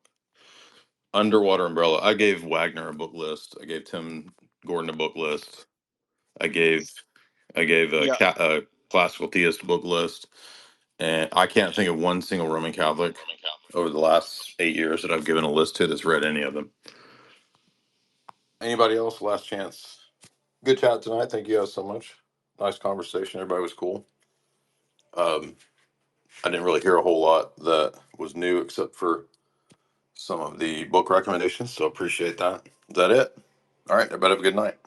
Underwater Umbrella. I gave Wagner a book list. I gave Tim Gordon a book list. I gave a, Yeah. a classical theist book list, and I can't think of one single Roman Catholic over the last 8 years that I've given a list to that's read any of them. Anybody else? Last chance. Good chat tonight. Thank you guys so much. Nice conversation. Everybody was cool. I didn't really hear a whole lot that was new except for some of the book recommendations, so appreciate that. Is that it? All right, everybody have a good night.